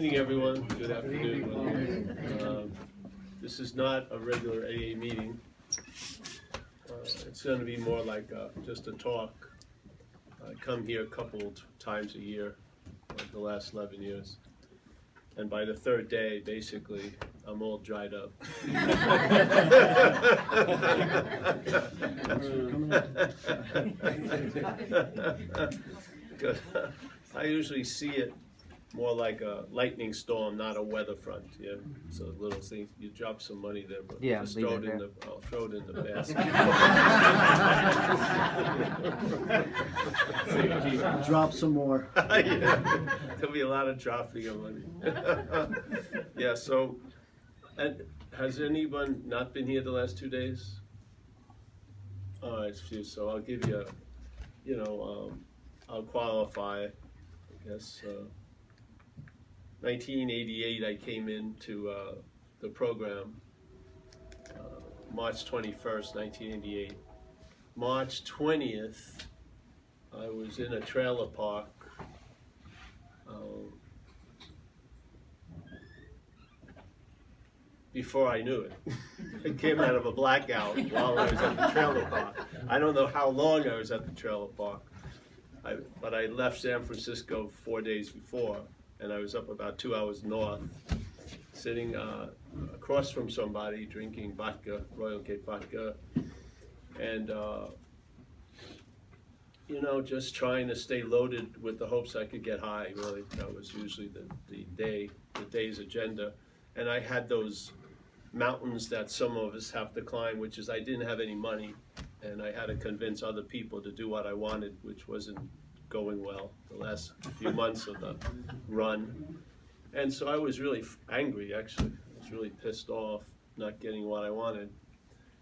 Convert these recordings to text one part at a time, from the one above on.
evening, everyone. Good afternoon. This is not a regular AA meeting. It's going to be more like just a talk. I come here a couple times a year, like the last 11 years. And by the third day, basically, I'm all dried up. I usually see it more like a lightning storm, not a weather front. Yeah, so little things. You drop some money there, but yeah, just throw it in the. I'll throw it in the basket. Drop some more. Yeah, there'll be a lot of dropping of money. Yeah. So, and has anyone not been here the last 2 days? All right, so I'll give you a, I'll qualify. I guess 1988 I came into the program, March 21st, 1988. March 20th, I was in a trailer park. Before I knew it. I came out of a blackout while I was at the trailer park. I don't know how long I was at the trailer park. But I left San Francisco 4 days before, and I was up about 2 hours north, sitting across from somebody drinking vodka, Royal Cape vodka, and just trying to stay loaded with the hopes I could get high. Really, that was usually the day's agenda. And I had those mountains that some of us have to climb, which is I didn't have any money. And I had to convince other people to do what I wanted, which wasn't going well the last few months of the run. And so I was really angry, actually. I was really pissed off not getting what I wanted.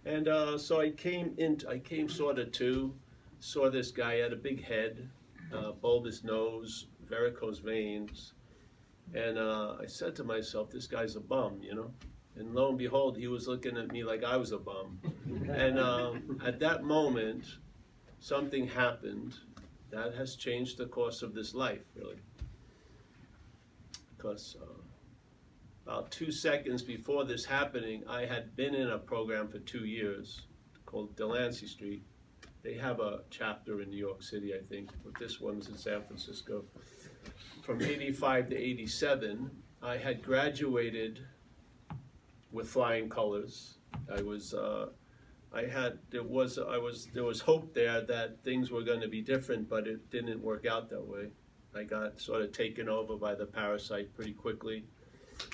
And so I came sort of to, saw this guy had a big head, bulbous nose, varicose veins. And I said to myself, this guy's a bum, And lo and behold, he was looking at me like I was a bum. And at that moment, something happened that has changed the course of this life, really. Because about 2 seconds before this happening, I had been in a program for 2 years called Delancey Street. They have a chapter in New York City, I think, but this one was in San Francisco. From 85 to 87, I had graduated with flying colors. There was hope there that things were going to be different, but it didn't work out that way. I got sort of taken over by the parasite pretty quickly,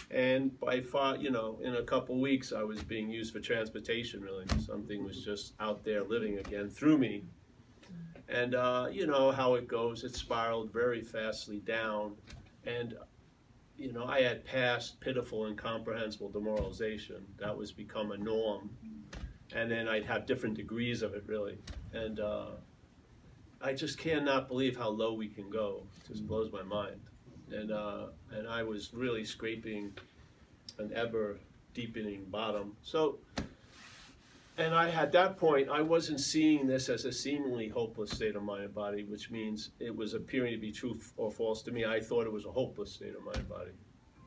and by far, in a couple weeks, I was being used for transportation. Really, something was just out there living again through me, and you know how it goes. It spiraled very fastly down, and I had passed pitiful, incomprehensible demoralization. That was become a norm. And then I'd have different degrees of it, really. And I just cannot believe how low we can go. It just blows my mind. And I was really scraping an ever-deepening bottom. So, and at that point, I wasn't seeing this as a seemingly hopeless state of mind and body, which means it was appearing to be true or false to me. I thought it was a hopeless state of mind and body.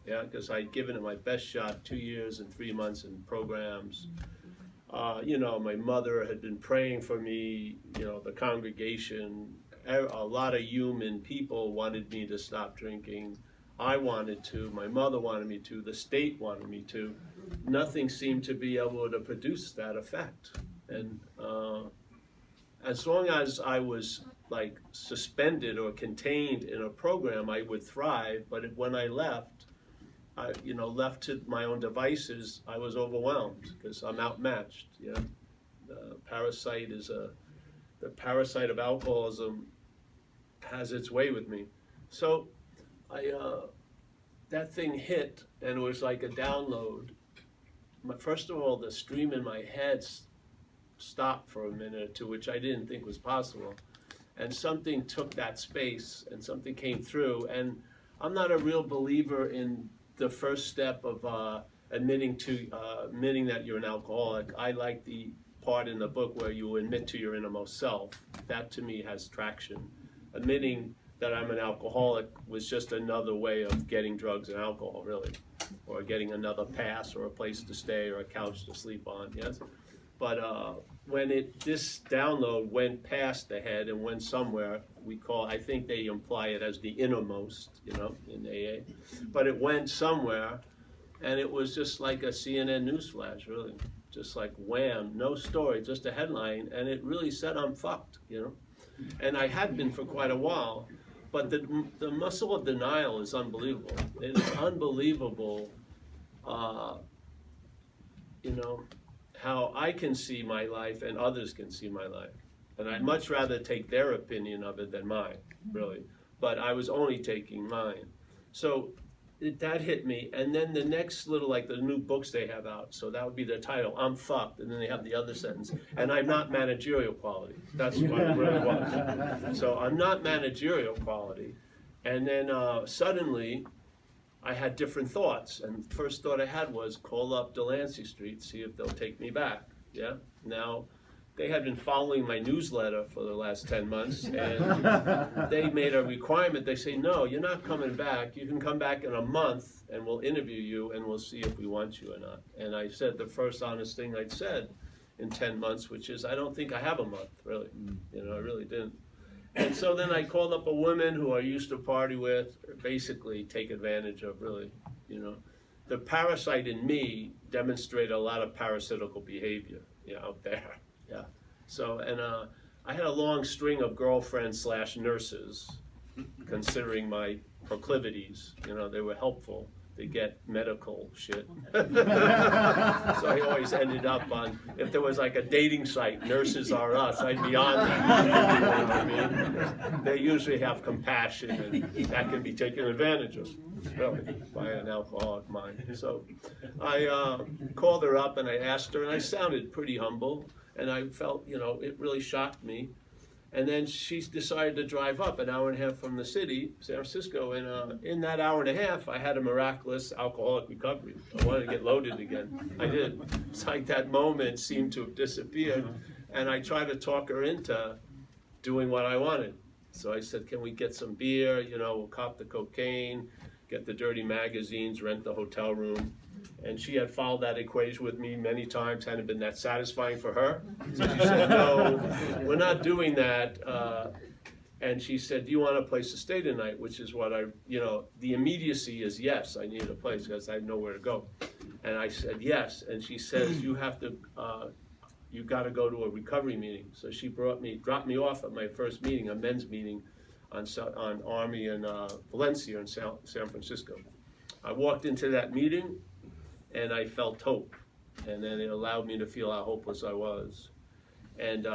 Yeah, because I'd given it my best shot, 2 years and 3 months in programs. My mother had been praying for me, the congregation, a lot of human people wanted me to stop drinking. I wanted to, my mother wanted me to, the state wanted me to. Nothing seemed to be able to produce that effect. And as long as I was like suspended or contained in a program, I would thrive. But when I left, left to my own devices, I was overwhelmed because I'm outmatched. The parasite of alcoholism has its way with me. So that thing hit, and it was like a download. First of all, the stream in my head stopped for a minute or two, which I didn't think was possible. And something took that space, and something came through. And I'm not a real believer in the first step of admitting that you're an alcoholic. I like the part in the book where you admit to your innermost self. That to me has traction. Admitting that I'm an alcoholic was just another way of getting drugs and alcohol, really, or getting another pass or a place to stay or a couch to sleep on, yes? But when this download went past the head and went somewhere, I think they imply it as the innermost, you know, in AA, but it went somewhere, and it was just like a CNN news flash, really, just like wham, no story, just a headline, and it really said I'm fucked, you know, and I had been for quite a while, but the muscle of denial is unbelievable. It is unbelievable, you know, how I can see my life and others can see my life. And I'd much rather take their opinion of it than mine, really. But I was only taking mine. So that hit me. And then the next little, like the new books they have out, so that would be the title, I'm fucked. And then they have the other sentence, and I'm not managerial quality. That's what it really was. So I'm not managerial quality. And then suddenly, I had different thoughts, and the first thought I had was call up Delancey Street, see if they'll take me back, yeah? Now, they had been following my newsletter for the last 10 months, and they made a requirement. They say, no, you're not coming back. You can come back in a month, and we'll interview you, and we'll see if we want you or not. And I said the first honest thing I'd said in 10 months, which is, I don't think I have a month, really. You know, I really didn't. And so then I called up a woman who I used to party with, basically take advantage of, really, you know. The parasite in me demonstrated a lot of parasitical behavior, you know, out there, yeah. So, and I had a long string of girlfriends / nurses, considering my proclivities, you know, they were helpful to get medical shit. So I always ended up on, if there was like a dating site, Nurses Are Us, I'd be on that. You know what I mean? They usually have compassion, and that can be taken advantage of, really, by an alcoholic mind. So I called her up and I asked her, and I sounded pretty humble, and I felt, you know, it really shocked me. And then she decided to drive up an hour and a half from the city, San Francisco, and in that hour and a half, I had a miraculous alcoholic recovery. I wanted to get loaded again. I did. It's like that moment seemed to have disappeared, and I tried to talk her into doing what I wanted. So I said, can we get some beer, you know, we'll cop the cocaine, get the dirty magazines, rent the hotel room. And she had followed that equation with me many times, hadn't been that satisfying for her. So she said, no, we're not doing that. And she said, do you want a place to stay tonight? Which is what you know, the immediacy is yes, I needed a place because I had nowhere to go. And I said, yes. And she says, you got to go to a recovery meeting. So she dropped me off at my first meeting, a men's meeting on Army in Valencia in San Francisco. I walked into that meeting, and I felt hope, and then it allowed me to feel how hopeless I was. And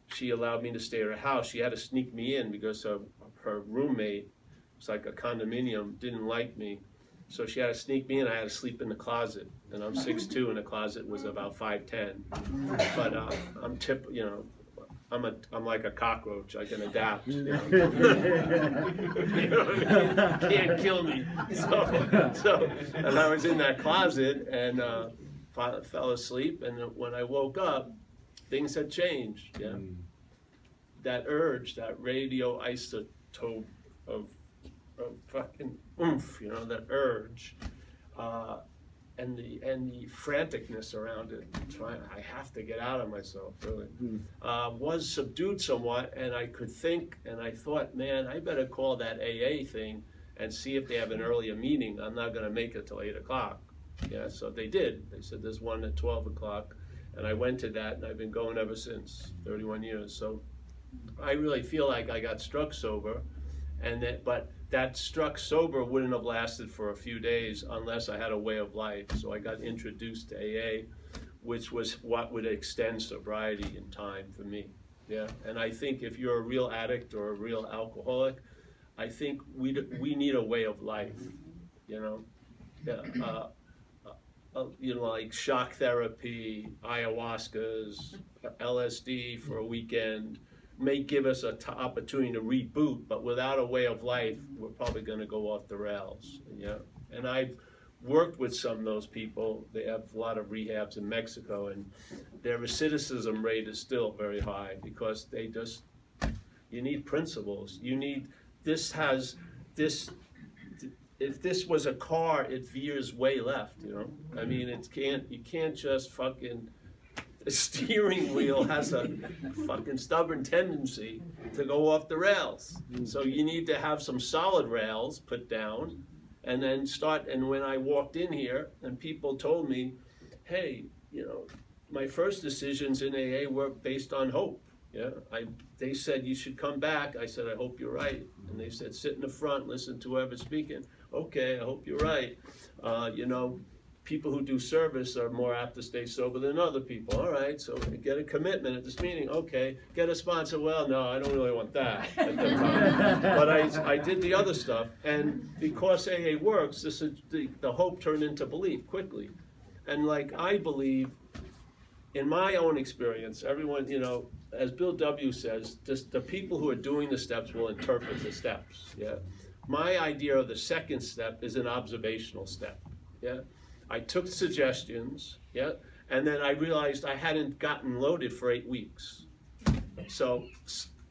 she allowed me to stay at her house. She had to sneak me in because her roommate, it's like a condominium, didn't like me. So she had to sneak me in. I had to sleep in the closet, and I'm 6'2", and the closet was about 5'10". But you know, I'm like a cockroach. I can adapt. You know, you know what I mean? Can't kill me. So, and I was in that closet and fell asleep. And when I woke up, things had changed. Yeah, that urge, that radioisotope of fucking oomph. You know, that urge. And the franticness around it, I have to get out of myself, really, was subdued somewhat, and I could think, and I thought, man, I better call that AA thing and see if they have an earlier meeting. I'm not going to make it till 8 o'clock. Yeah, so they did. They said there's one at 12 o'clock, and I went to that, and I've been going ever since, 31 years. So I really feel like I got struck sober, but that struck sober wouldn't have lasted for a few days unless I had a way of life. So I got introduced to AA, which was what would extend sobriety in time for me. Yeah, and I think if you're a real addict or a real alcoholic, I think we need a way of life. You know, you know, like shock therapy, ayahuascas, LSD for a weekend. May give us an opportunity to reboot, but without a way of life, we're probably going to go off the rails. Yeah, and I've worked with some of those people. They have a lot of rehabs in Mexico, and their recidivism rate is still very high because you need principles. You need this has this. If this was a car, it veers way left. You know, I mean, you can't just fucking. The steering wheel has a fucking stubborn tendency to go off the rails. So you need to have some solid rails put down, and then start. And when I walked in here, and people told me, "Hey, you know, my first decisions in AA were based on hope." Yeah, they said you should come back. I said, "I hope you're right." And they said, "Sit in the front, listen to whoever's speaking." Okay, I hope you're right. You know, people who do service are more apt to stay sober than other people. All right, so get a commitment at this meeting. Okay, get a sponsor. Well, no, I don't really want that at the time. But I did the other stuff, and because AA works, the hope turned into belief quickly. And like I believe, in my own experience, everyone, you know, as Bill W. says, just the people who are doing the steps will interpret the steps. Yeah, my idea of the second step is an observational step. Yeah. I took suggestions, yeah, and then I realized I hadn't gotten loaded for 8 weeks. So,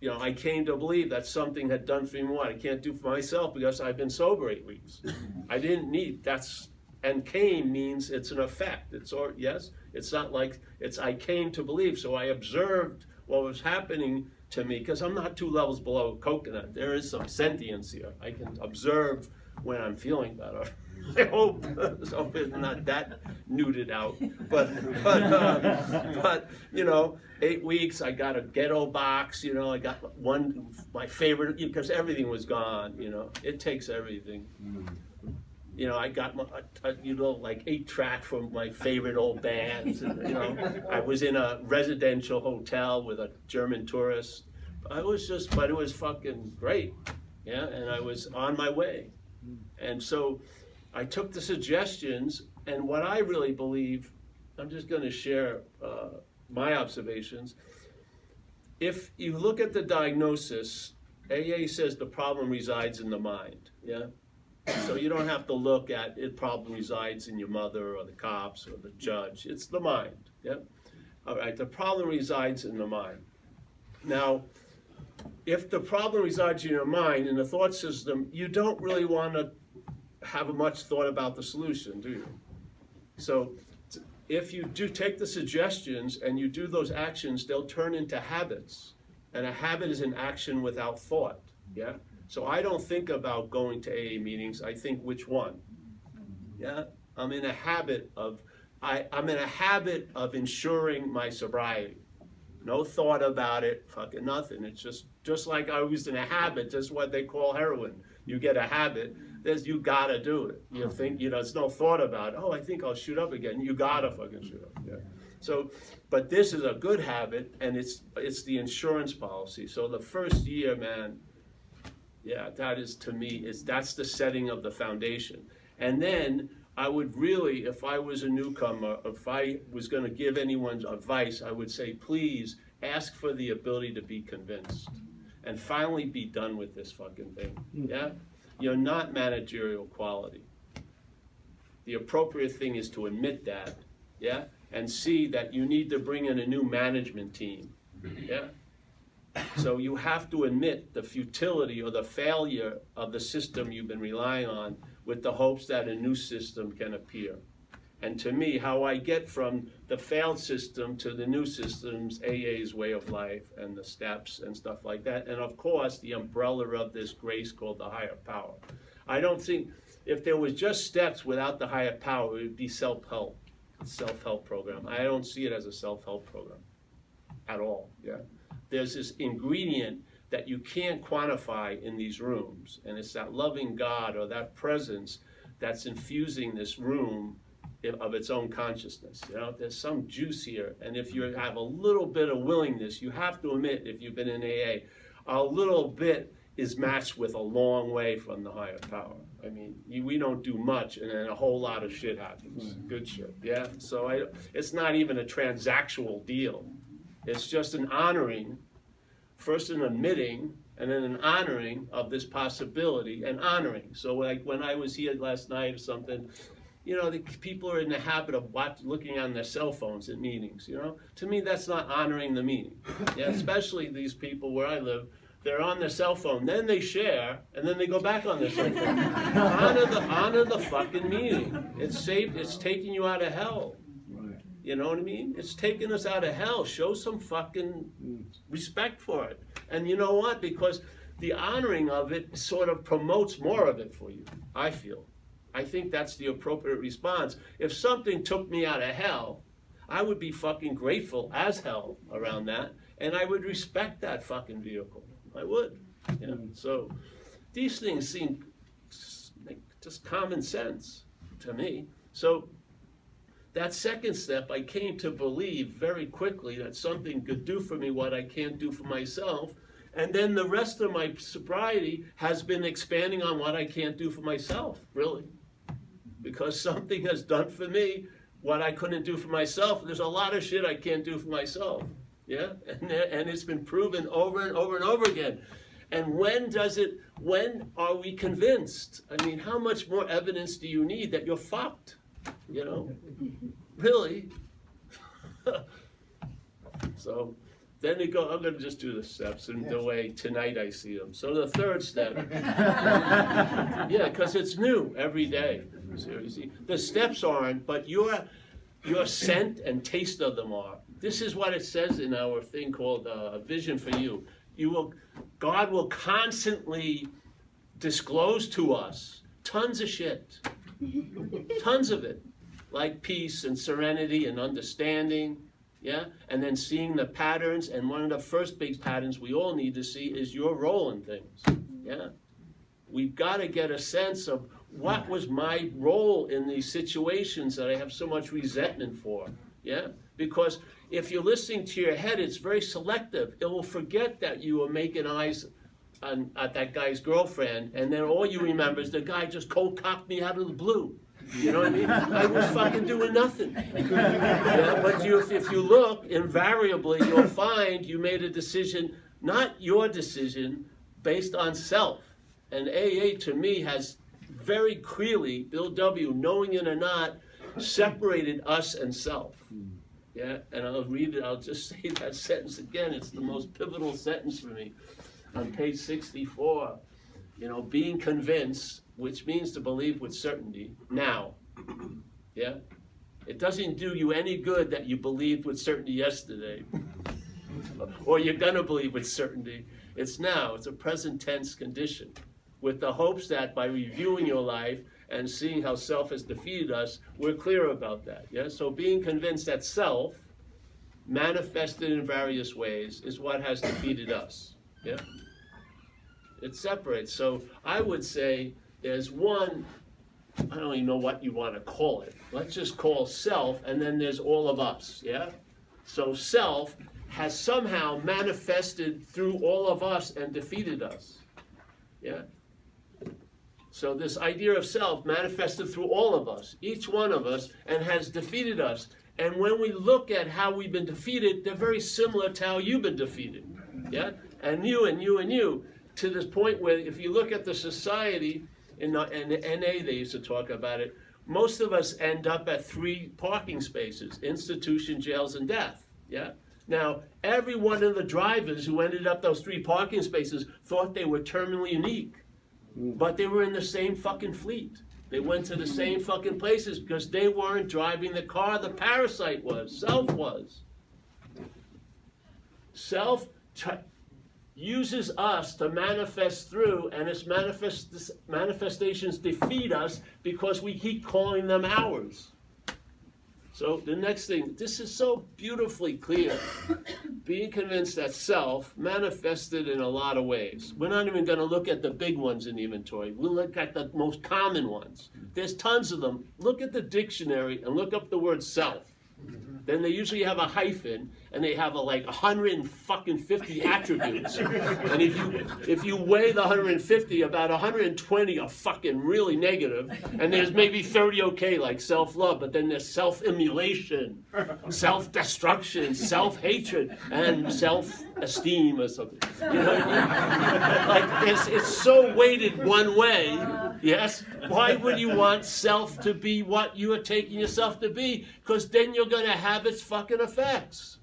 you know, I came to believe that something had done for me what I can't do for myself because I've been sober 8 weeks. I didn't need, and came means it's an effect. It's not like I came to believe, so I observed what was happening to me, because I'm not 2 levels below coconut. There is some sentience here. I can observe when I'm feeling better. I hope so it's not that nuded out, but you know, 8 weeks. I got a ghetto box. You know, I got my favorite, because everything was gone. You know, it takes everything. You know, I got like 8-track from my favorite old bands. And, you know, I was in a residential hotel with a German tourist. But it was fucking great. Yeah, and I was on my way, and so. I took the suggestions, and what I really believe, I'm just going to share my observations. If you look at the diagnosis, AA says the problem resides in the mind, yeah? So you don't have to look at it, problem resides in your mother or the cops or the judge. It's the mind, yeah? All right, the problem resides in the mind. Now, if the problem resides in your mind, in the thought system, you don't really want to have much thought about the solution, do you? So if you do take the suggestions and you do those actions, they'll turn into habits. And a habit is an action without thought, yeah? So I don't think about going to AA meetings, I think which one, yeah? I'm in a habit of ensuring my sobriety. No thought about it, fucking nothing. It's just like I was in a habit, just what they call heroin. You get a habit, you gotta do it. You think, you know, it's no thought about it. Oh, I think I'll shoot up again. You gotta fucking shoot up, yeah. So, but this is a good habit, and it's the insurance policy. So the first year, man, yeah, that is, to me, that's the setting of the foundation. And then I would really, if I was a newcomer, if I was gonna give anyone advice, I would say, please ask for the ability to be convinced. And finally be done with this fucking thing, yeah? You're not managerial quality. The appropriate thing is to admit that, yeah? And see that you need to bring in a new management team, yeah? So you have to admit the futility or the failure of the system you've been relying on with the hopes that a new system can appear. And to me, how I get from the failed system to the new systems, AA's way of life and the steps and stuff like that. And of course, the umbrella of this grace called the higher power. I don't think, if there was just steps without the higher power, it would be self-help program. I don't see it as a self-help program at all, yeah. There's this ingredient that you can't quantify in these rooms, and it's that loving God or that presence that's infusing this room of its own consciousness. You know, there's some juice here, and if you have a little bit of willingness, you have to admit, if you've been in AA, a little bit is matched with a long way from the higher power. I mean, we don't do much, and then a whole lot of shit happens. Good shit, yeah? So it's not even a transactional deal. It's just an honoring, first an admitting, and then an honoring of this possibility, and honoring. So like when I was here last night or something, you know, the people are in the habit of looking on their cell phones at meetings, you know? To me, that's not honoring the meeting. Yeah, especially these people where I live, they're on their cell phone, then they share, and then they go back on their cell phone. honor the fucking meeting. It's taking you out of hell. You know what I mean? It's taking us out of hell. Show some fucking respect for it. And you know what? Because the honoring of it sort of promotes more of it for you, I feel. I think that's the appropriate response. If something took me out of hell, I would be fucking grateful as hell around that, and I would respect that fucking vehicle. I would. You know? So these things seem like just common sense to me. So that second step, I came to believe very quickly that something could do for me what I can't do for myself. And then the rest of my sobriety has been expanding on what I can't do for myself, really. Because something has done for me what I couldn't do for myself. There's a lot of shit I can't do for myself. Yeah? And it's been proven over and over and over again. And when are we convinced? I mean, how much more evidence do you need that you're fucked? You know? Really? So then you go, I'm going to just do the steps in the way tonight I see them. So the third step, yeah, because it's new every day. Seriously. The steps aren't, but your scent and taste of them are. This is what it says in our thing called A Vision for You. God will constantly disclose to us tons of shit. Tons of it. Like peace and serenity and understanding. Yeah? And then seeing the patterns. And one of the first big patterns we all need to see is your role in things. Yeah? We've got to get a sense of what was my role in these situations that I have so much resentment for. Yeah? Because if you're listening to your head, it's very selective. It will forget that you were making eyes at that guy's girlfriend, and then all you remember is the guy just cold cocked me out of the blue. You know what I mean? I was fucking doing nothing. Yeah, but if you look, invariably you'll find you made a decision, not your decision, based on self. And AA to me has very clearly, Bill W., knowing it or not, separated us and self. Yeah, and I'll read it, I'll just say that sentence again. It's the most pivotal sentence for me. On page 64, you know, being convinced, which means to believe with certainty, now. Yeah? It doesn't do you any good that you believed with certainty yesterday. Or you're going to believe with certainty. It's now. It's a present tense condition. With the hopes that by reviewing your life and seeing how self has defeated us, we're clear about that. Yeah? So being convinced that self, manifested in various ways, is what has defeated us. Yeah? It separates. So I would say there's one, I don't even know what you want to call it. Let's just call self, and then there's all of us. Yeah? So self has somehow manifested through all of us and defeated us. Yeah? So this idea of self manifested through all of us, each one of us, and has defeated us. And when we look at how we've been defeated, they're very similar to how you've been defeated. Yeah? And you and you and you, to this point where if you look at the society, in the NA they used to talk about it, most of us end up at 3 parking spaces, institution, jails, and death. Yeah? Now, every one of the drivers who ended up those 3 parking spaces thought they were terminally unique. But they were in the same fucking fleet. They went to the same fucking places because they weren't driving the car. The parasite was. Self was. Self uses us to manifest through, and its manifestations defeat us because we keep calling them ours. So the next thing, this is so beautifully clear. Being convinced that self manifested in a lot of ways. We're not even going to look at the big ones in the inventory. We'll look at the most common ones. There's tons of them. Look at the dictionary and look up the word self. Then they usually have a hyphen, and they have like 150 attributes. And if you weigh the 150, about 120 are fucking really negative, and there's maybe 30 okay, like self-love, but then there's self-immolation, self-destruction, self-hatred, and self-esteem or something. You know what I mean? Like it's so weighted one way. Yes? Why would you want self to be what you are taking yourself to be? Because then you're going to have its fucking effects.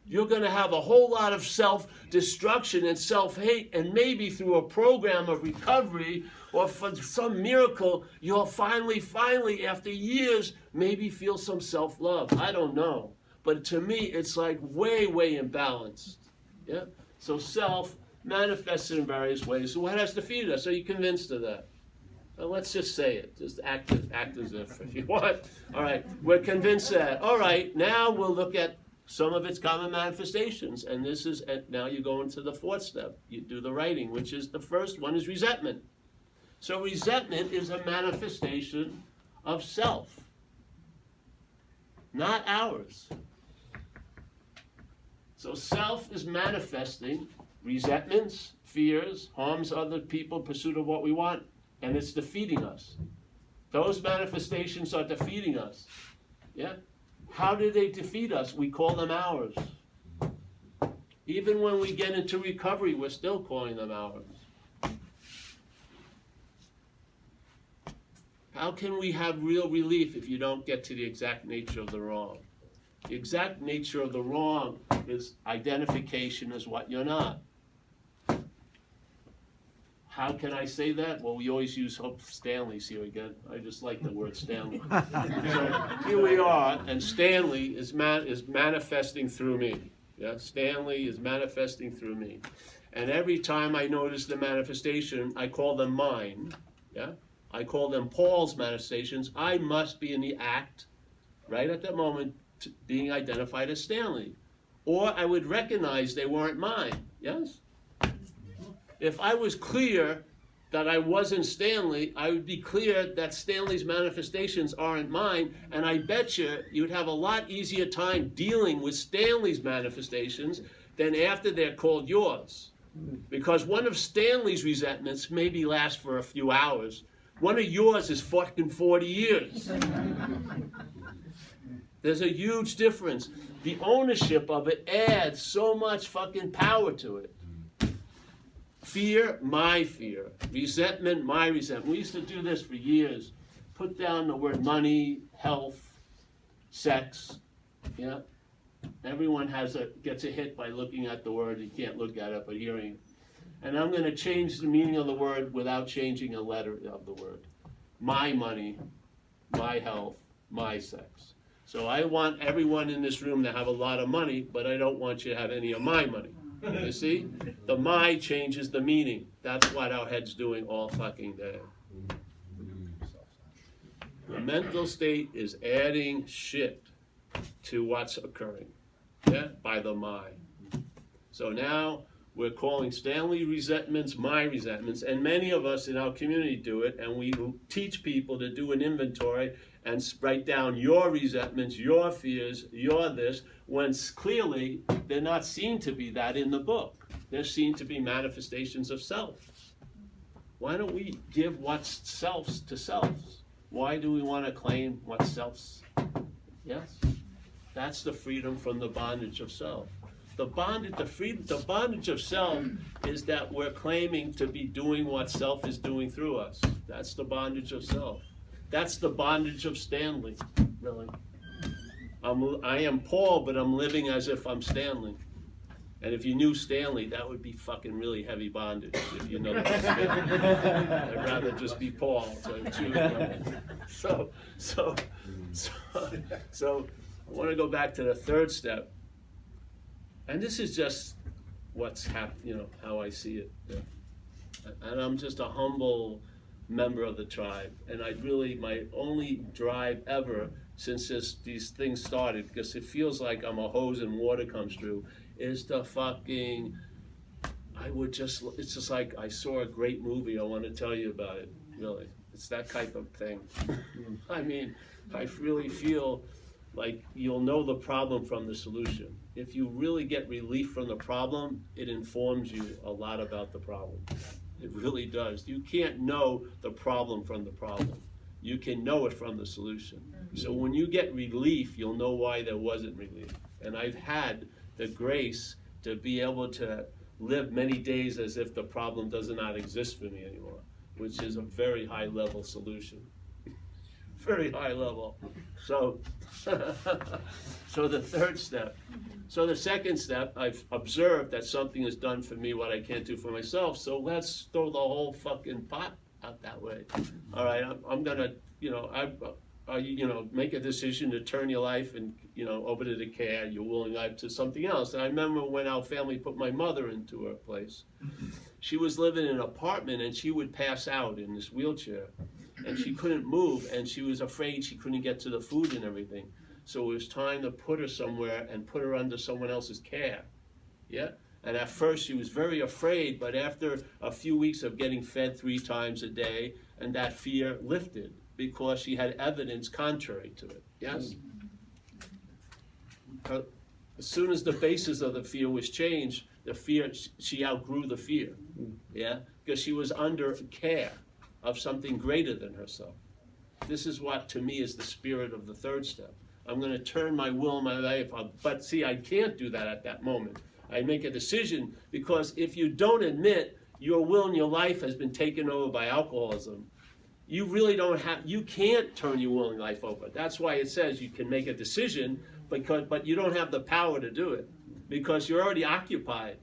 You're going to have a whole lot of self-destruction and self-hate, and maybe through a program of recovery or for some miracle, you'll finally, after years, maybe feel some self-love. I don't know. But to me, it's like way, way imbalanced. Yeah? So self manifests in various ways. So what has defeated us? Are you convinced of that? Well, let's just say it. Just act as if you want. All right, we're convinced of that. All right, now we'll look at some of its common manifestations. And this is, now you go into the fourth step. You do the writing, which is the first one is resentment. So resentment is a manifestation of self, not ours. So self is manifesting resentments, fears, harms other people, pursuit of what we want, and it's defeating us. Those manifestations are defeating us. Yeah? How do they defeat us? We call them ours. Even when we get into recovery, we're still calling them ours. How can we have real relief if you don't get to the exact nature of the wrong? The exact nature of the wrong is identification as what you're not. How can I say that? Well, we always use Hope Stanley's here again. I just like the word Stanley. So here we are, and Stanley is manifesting through me. Yeah, Stanley is manifesting through me. And every time I notice the manifestation, I call them mine. Yeah? I call them Paul's manifestations. I must be in the act, right at that moment, being identified as Stanley. Or I would recognize they weren't mine. Yes? If I was clear that I wasn't Stanley, I would be clear that Stanley's manifestations aren't mine, and I bet you'd have a lot easier time dealing with Stanley's manifestations than after they're called yours. Because one of Stanley's resentments maybe lasts for a few hours. One of yours is fucking 40 years. There's a huge difference. The ownership of it adds so much fucking power to it. Fear, my fear. Resentment, my resentment. We used to do this for years. Put down the word money, health, sex. Yeah. Everyone gets a hit by looking at the word. You can't look at it, but hearing it. And I'm going to change the meaning of the word without changing a letter of the word. My money, my health, my sex. So I want everyone in this room to have a lot of money, but I don't want you to have any of my money. You see? The my changes the meaning. That's what our head's doing all fucking day. The mental state is adding shit to what's occurring. Yeah? By the mind. So now we're calling Stanley resentments my resentments, and many of us in our community do it, and we teach people to do an inventory and write down your resentments, your fears, your this, when clearly they're not seen to be that in the book. They're seen to be manifestations of self. Why don't we give what's self's to selves? Why do we want to claim what's self's? Yes? That's the freedom from the bondage of self. The bondage of self is that we're claiming to be doing what self is doing through us. That's the bondage of self. That's the bondage of Stanley, really. I am Paul, but I'm living as if I'm Stanley. And if you knew Stanley, that would be fucking really heavy bondage, if you know that. I'd rather just be Paul. So I want to go back to the third step. And this is just what's happened, how I see it. Yeah. And I'm just a humble member of the tribe. And my only drive ever since these things started, because it feels like I'm a hose and water comes through, is to it's just like I saw a great movie, I want to tell you about it, really. It's that type of thing. I mean, I really feel like you'll know the problem from the solution. If you really get relief from the problem, it informs you a lot about the problem. It really does. You can't know the problem from the problem. You can know it from the solution. So when you get relief, you'll know why there wasn't relief. And I've had the grace to be able to live many days as if the problem does not exist for me anymore, which is a very high level solution. Very high level. So the third step So the second step, I've observed that something is done for me what I can't do for myself, so let's throw the whole fucking pot out that way. All right, I'm gonna, make a decision to turn your life and, over to the care, your willing life to something else. And I remember when our family put my mother into her place, she was living in an apartment and she would pass out in this wheelchair and she couldn't move and she was afraid she couldn't get to the food and everything. So it was time to put her somewhere and put her under someone else's care. Yeah? And at first she was very afraid, but after a few weeks of getting fed 3 times a day, and that fear lifted because she had evidence contrary to it. Yes? As soon as the basis of the fear was changed, she outgrew the fear. Yeah? Because she was under care of something greater than herself. This is what, to me, is the spirit of the third step. I'm going to turn my will and my life on. But see, I can't do that at that moment. I make a decision because if you don't admit your will and your life has been taken over by alcoholism, you really you can't turn your will and life over. That's why it says you can make a decision, but you don't have the power to do it because you're already occupied.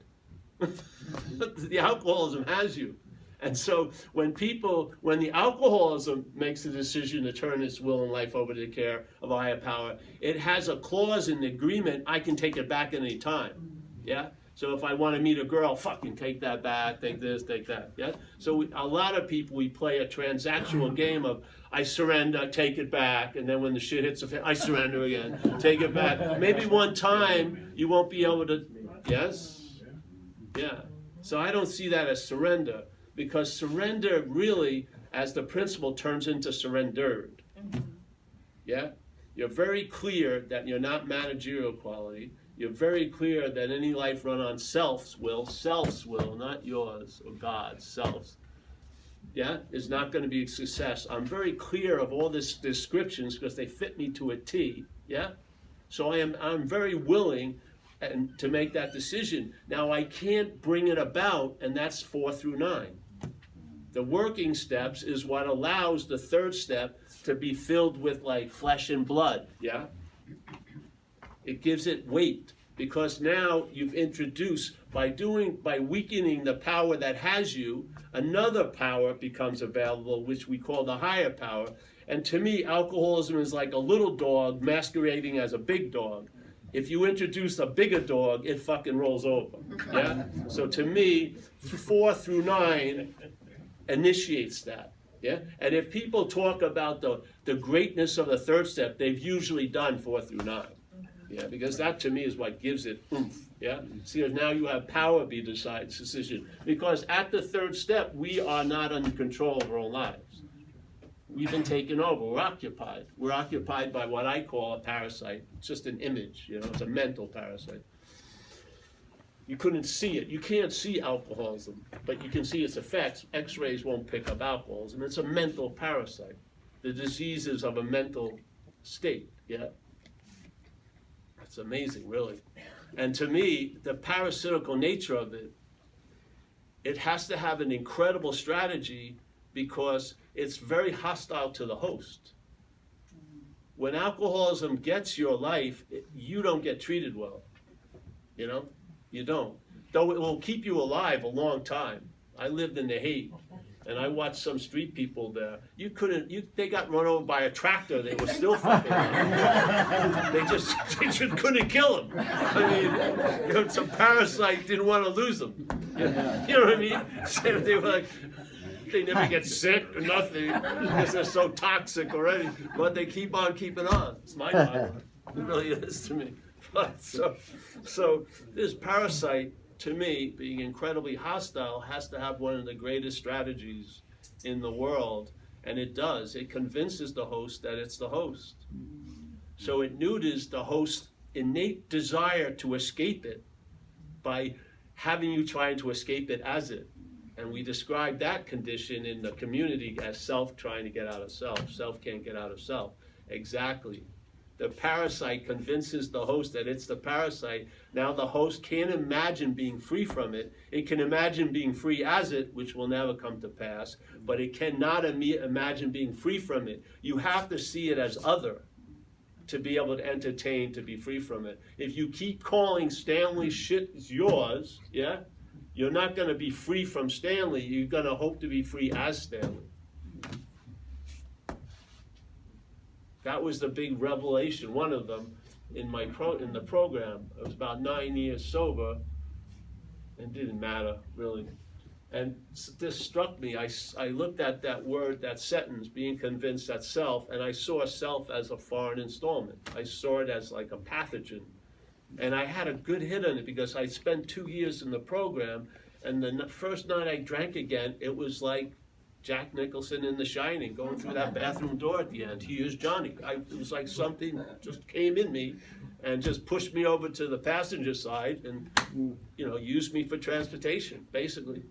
The alcoholism has you. And so when the alcoholism makes the decision to turn its will and life over to the care of a higher power, it has a clause in the agreement, I can take it back at any time. Yeah? So if I want to meet a girl, fucking take that back, take this, take that. Yeah? So a lot of people, we play a transactional game of, I surrender, take it back, and then when the shit hits the fan, I surrender again, take it back. Maybe one time you won't be able to, yes? Yeah. So I don't see that as surrender, because surrender really, as the principle, turns into surrendered. Yeah? You're very clear that you're not managerial quality. You're very clear that any life run on self's will, not yours or God's, self's, yeah, is not going to be a success. I'm very clear of all these descriptions because they fit me to a T, yeah? So I'm very willing to make that decision. Now I can't bring it about, and that's 4 through 9. The working steps is what allows the third step to be filled with like flesh and blood, yeah? It gives it weight because now you've introduced, by weakening the power that has you, another power becomes available, which we call the higher power. And to me, alcoholism is like a little dog masquerading as a big dog. If you introduce a bigger dog, it fucking rolls over. Yeah? So to me, 4 through 9 initiates that. Yeah? And if people talk about the greatness of the third step, they've usually done 4 through 9. Yeah, because that to me is what gives it oomph. Yeah, see, now you have power be decision. Because at the third step, we are not under control of our own lives. We've been taken over. We're occupied. We're occupied by what I call a parasite. It's just an image. It's a mental parasite. You couldn't see it. You can't see alcoholism, but you can see its effects. X-rays won't pick up alcoholism. It's a mental parasite. The diseases of a mental state. Yeah. It's amazing, really. And to me, the parasitical nature of it has to have an incredible strategy because it's very hostile to the host. When alcoholism gets your life, you don't get treated well. You don't. Though it will keep you alive a long time. I lived in The Hague, and I watched some street people there. They got run over by a tractor. They were still fucking around. They just couldn't kill them. I mean, some parasite didn't want to lose them. You know what I mean? So they were like, they never get sick or nothing because they're so toxic already. But they keep on keeping on. It's my mind. It really is to me. But so this parasite, to me, being incredibly hostile, has to have one of the greatest strategies in the world, and it does. It convinces the host that it's the host. So it neuters the host's innate desire to escape it by having you trying to escape it as it. And we describe that condition in the community as self trying to get out of self. Self can't get out of self. Exactly. The parasite convinces the host that it's the parasite. Now the host can't imagine being free from it. It can imagine being free as it, which will never come to pass, but it cannot imagine being free from it. You have to see it as other to be able to entertain, to be free from it. If you keep calling Stanley's shit yours, yeah, you're not going to be free from Stanley. You're going to hope to be free as Stanley. That was the big revelation, one of them, in the program. I was about 9 years sober, and it didn't matter, really. And this struck me. I looked at that word, that sentence, being convinced that self, and I saw self as a foreign installment. I saw it as like a pathogen. And I had a good hit on it because I spent 2 years in the program, and the first night I drank again, it was like Jack Nicholson in The Shining, going through that bathroom door at the end. Here's Johnny. It was like something just came in me and just pushed me over to the passenger side and, used me for transportation, basically.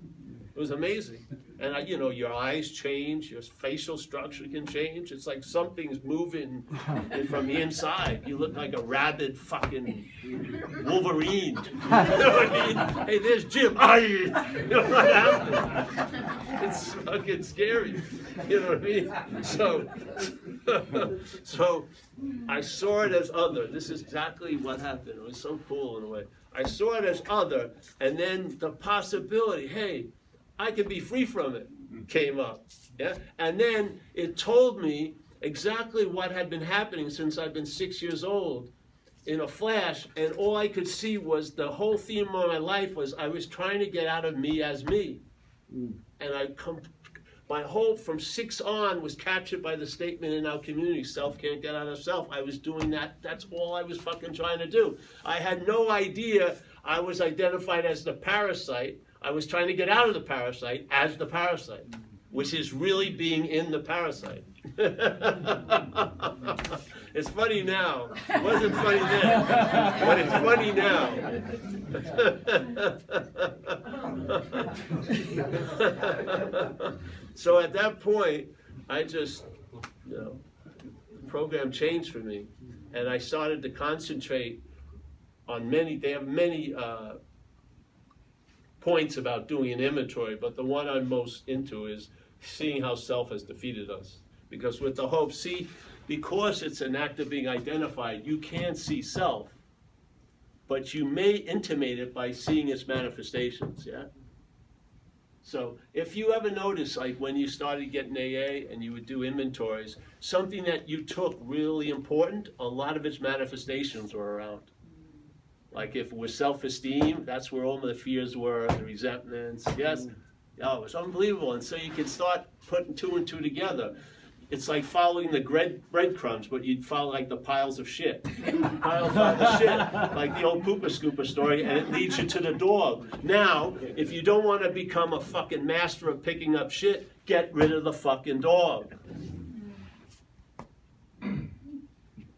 It was amazing. And, your eyes change, your facial structure can change. It's like something's moving from the inside. You look like a rabid fucking Wolverine. You know what I mean? Hey, there's Jim. You know what happened? It's fucking scary. You know what I mean? So I saw it as other. This is exactly what happened. It was so cool in a way. I saw it as other, and then the possibility, hey, I could be free from it, came up. Yeah? And then it told me exactly what had been happening since I'd been 6 years old in a flash, and all I could see was the whole theme of my life was I was trying to get out of me as me. And my whole, from 6 on, was captured by the statement in our community, self can't get out of self. I was doing that. That's all I was fucking trying to do. I had no idea I was identified as the parasite. I was trying to get out of the parasite as the parasite, which is really being in the parasite. It's funny now. It wasn't funny then, but it's funny now. So at that point, I just, the program changed for me, and I started to concentrate on they have many points about doing an inventory, but the one I'm most into is seeing how self has defeated us. Because with the hope, because it's an act of being identified, you can't see self, but you may intimate it by seeing its manifestations, yeah? So if you ever notice, like when you started getting AA and you would do inventories, something that you took really important, a lot of its manifestations were around. Like if it was self-esteem, that's where all the fears were, the resentments, yes? Oh, it was unbelievable. And so you can start putting 2 and 2 together. It's like following the breadcrumbs, but you'd follow like the piles of shit. Piles of shit, like the old Pooper Scooper story, and it leads you to the dog. Now, if you don't want to become a fucking master of picking up shit, get rid of the fucking dog.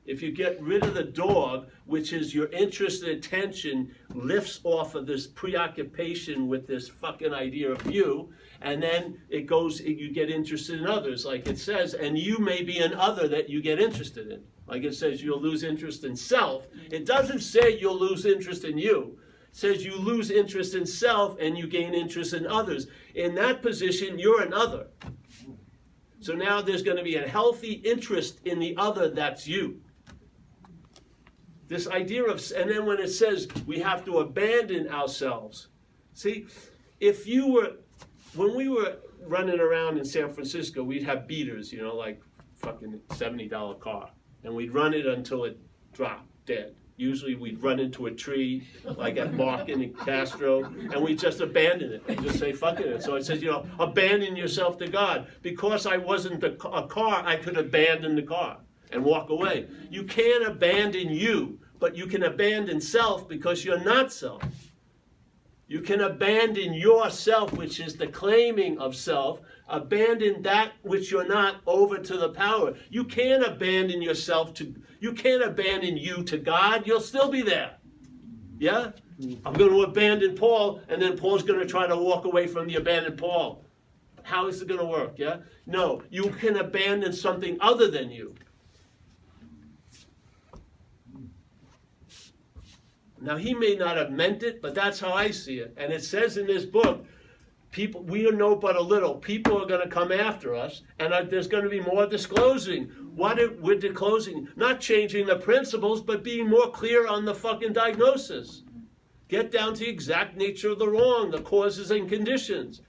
If you get rid of the dog, which is your interest and attention lifts off of this preoccupation with this fucking idea of you, and then it goes, you get interested in others, like it says, and you may be an other that you get interested in. Like it says, you'll lose interest in self. It doesn't say you'll lose interest in you. It says you lose interest in self and you gain interest in others. In that position, you're an other. So now there's going to be a healthy interest in the other that's you. This idea of, and then when it says we have to abandon ourselves. See, when we were running around in San Francisco, we'd have beaters, like fucking $70 car. And we'd run it until it dropped dead. Usually we'd run into a tree, like at Markin and Castro, and we'd just abandon it and just say, fucking it. So it says, abandon yourself to God. Because I wasn't a car, I could abandon the car and walk away. You can't abandon you, but you can abandon self because you're not self. You can abandon yourself, which is the claiming of self, abandon that which you're not over to the power. You can't abandon yourself you can't abandon you to God, you'll still be there. Yeah? I'm going to abandon Paul, and then Paul's going to try to walk away from the abandoned Paul. How is it going to work? Yeah? No, you can abandon something other than you. Now, he may not have meant it, but that's how I see it. And it says in this book, we know but a little. People are going to come after us, and there's going to be more disclosing. What we're disclosing, not changing the principles, but being more clear on the fucking diagnosis. Get down to the exact nature of the wrong, the causes and conditions.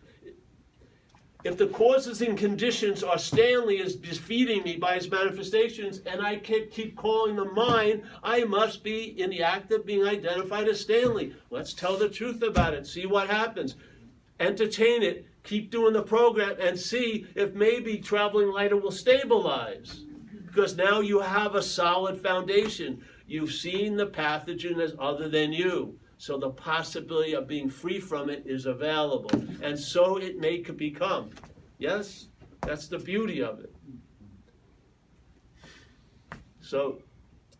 If the causes and conditions are Stanley is defeating me by his manifestations, and I keep calling them mine, I must be in the act of being identified as Stanley. Let's tell the truth about it. See what happens. Entertain it. Keep doing the program and see if maybe traveling lighter will stabilize. Because now you have a solid foundation. You've seen the pathogen as other than you. So the possibility of being free from it is available. And so it may become. Yes? That's the beauty of it. So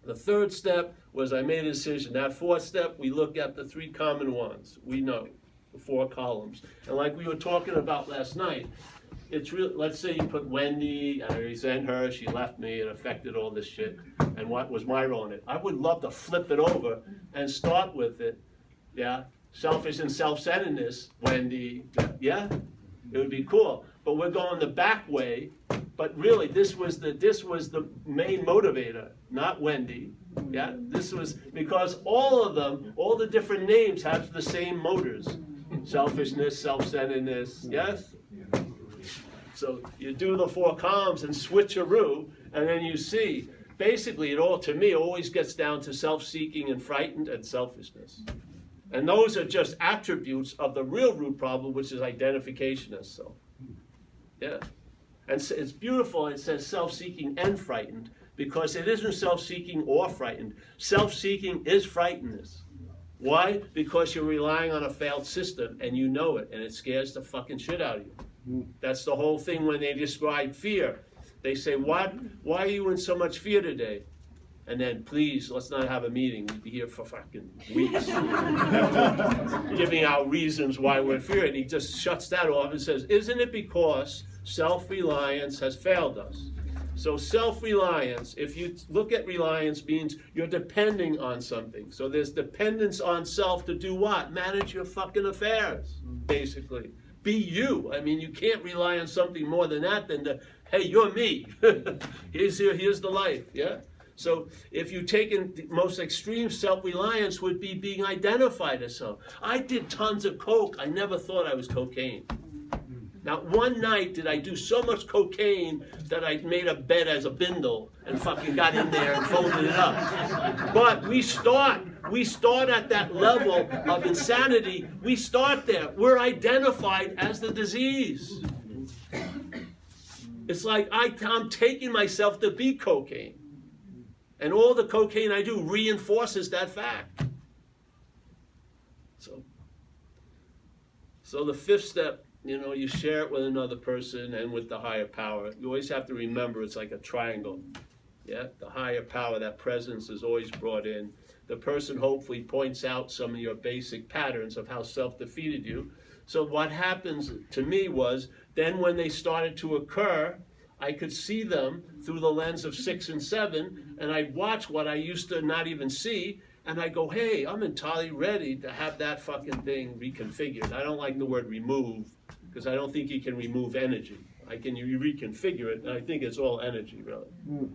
the third step was I made a decision. That fourth step, we look at the 3 common ones. We know the 4 columns. And like we were talking about last night, it's real. Let's say you put Wendy, I resent her, she left me, it affected all this shit. And what was my role in it? I would love to flip it over and start with it. Yeah? Selfish and self-centeredness, Wendy. Yeah? It would be cool. But we're going the back way. But really, this was the main motivator, not Wendy. Yeah? This was because all of them, all the different names have the same motors. Selfishness, self-centeredness. Yes? So you do the 4 columns and switcheroo, and then you see, basically it all, to me, always gets down to self-seeking and frightened and selfishness. And those are just attributes of the real root problem, which is identification as self. Yeah. And so it's beautiful, it says self-seeking and frightened, because it isn't self-seeking or frightened. Self-seeking is frightenness. Why? Because you're relying on a failed system, and you know it, and it scares the fucking shit out of you. That's the whole thing when they describe fear. They say, why are you in so much fear today? And then, please, let's not have a meeting. We'd be here for fucking weeks. Giving out reasons why we're in fear. And he just shuts that off and says, isn't it because self-reliance has failed us? So self-reliance, if you look at reliance, means you're depending on something. So there's dependence on self to do what? Manage your fucking affairs, basically. Be you. I mean, you can't rely on something more than that than to, hey, you're me. Here's the life, yeah? So if you take in the most extreme self-reliance would be being identified as self. I did tons of coke. I never thought I was cocaine. Not one night did I do so much cocaine that I made a bed as a bindle and fucking got in there and folded it up. But we start at that level of insanity. We start there. We're identified as the disease. It's like I'm taking myself to be cocaine. And all the cocaine I do reinforces that fact. So the 5th step, you share it with another person and with the higher power. You always have to remember it's like a triangle. Yeah, the higher power, that presence is always brought in. The person hopefully points out some of your basic patterns of how self defeated you. So what happens to me was, then when they started to occur, I could see them through the lens of 6 and 7, and I'd watch what I used to not even see, and I go, hey, I'm entirely ready to have that fucking thing reconfigured. I don't like the word remove, because I don't think you can remove energy. You reconfigure it, and I think it's all energy, really.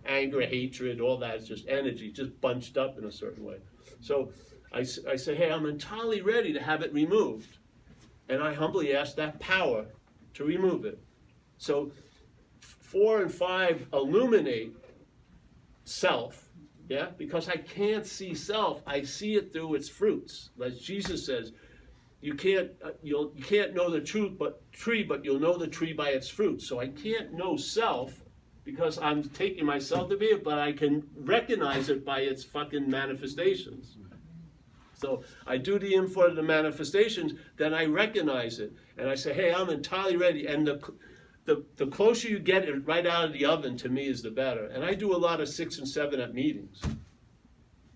Anger, hatred, all that is just energy, just bunched up in a certain way. So I say, hey, I'm entirely ready to have it removed. And I humbly ask that power to remove it. So 4 and 5 illuminate self, yeah, because I can't see self. I see it through its fruits. Like Jesus says, you can't know the tree, but you'll know the tree by its fruits. So I can't know self because I'm taking myself to be it, but I can recognize it by its fucking manifestations. So I do the input of the manifestations, then I recognize it, and I say, hey, I'm entirely ready. And the closer you get it right out of the oven, to me, is the better. And I do a lot of 6 and 7 at meetings.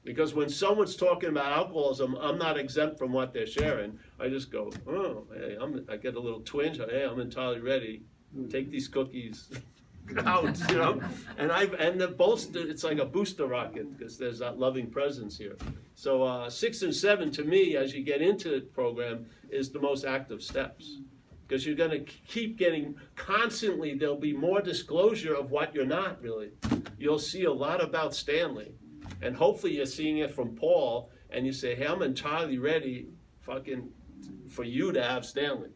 Because when someone's talking about alcoholism, I'm not exempt from what they're sharing. I just go, oh, hey, I get a little twinge. Hey, I'm entirely ready. Take these cookies out, And the bolster, it's like a booster rocket because there's that loving presence here. So 6 and 7, to me, as you get into the program, is the most active steps. Because you're going to keep getting, constantly, there'll be more disclosure of what you're not really. You'll see a lot about Stanley. And hopefully you're seeing it from Paul, and you say, hey, I'm entirely ready fucking for you to have Stanley.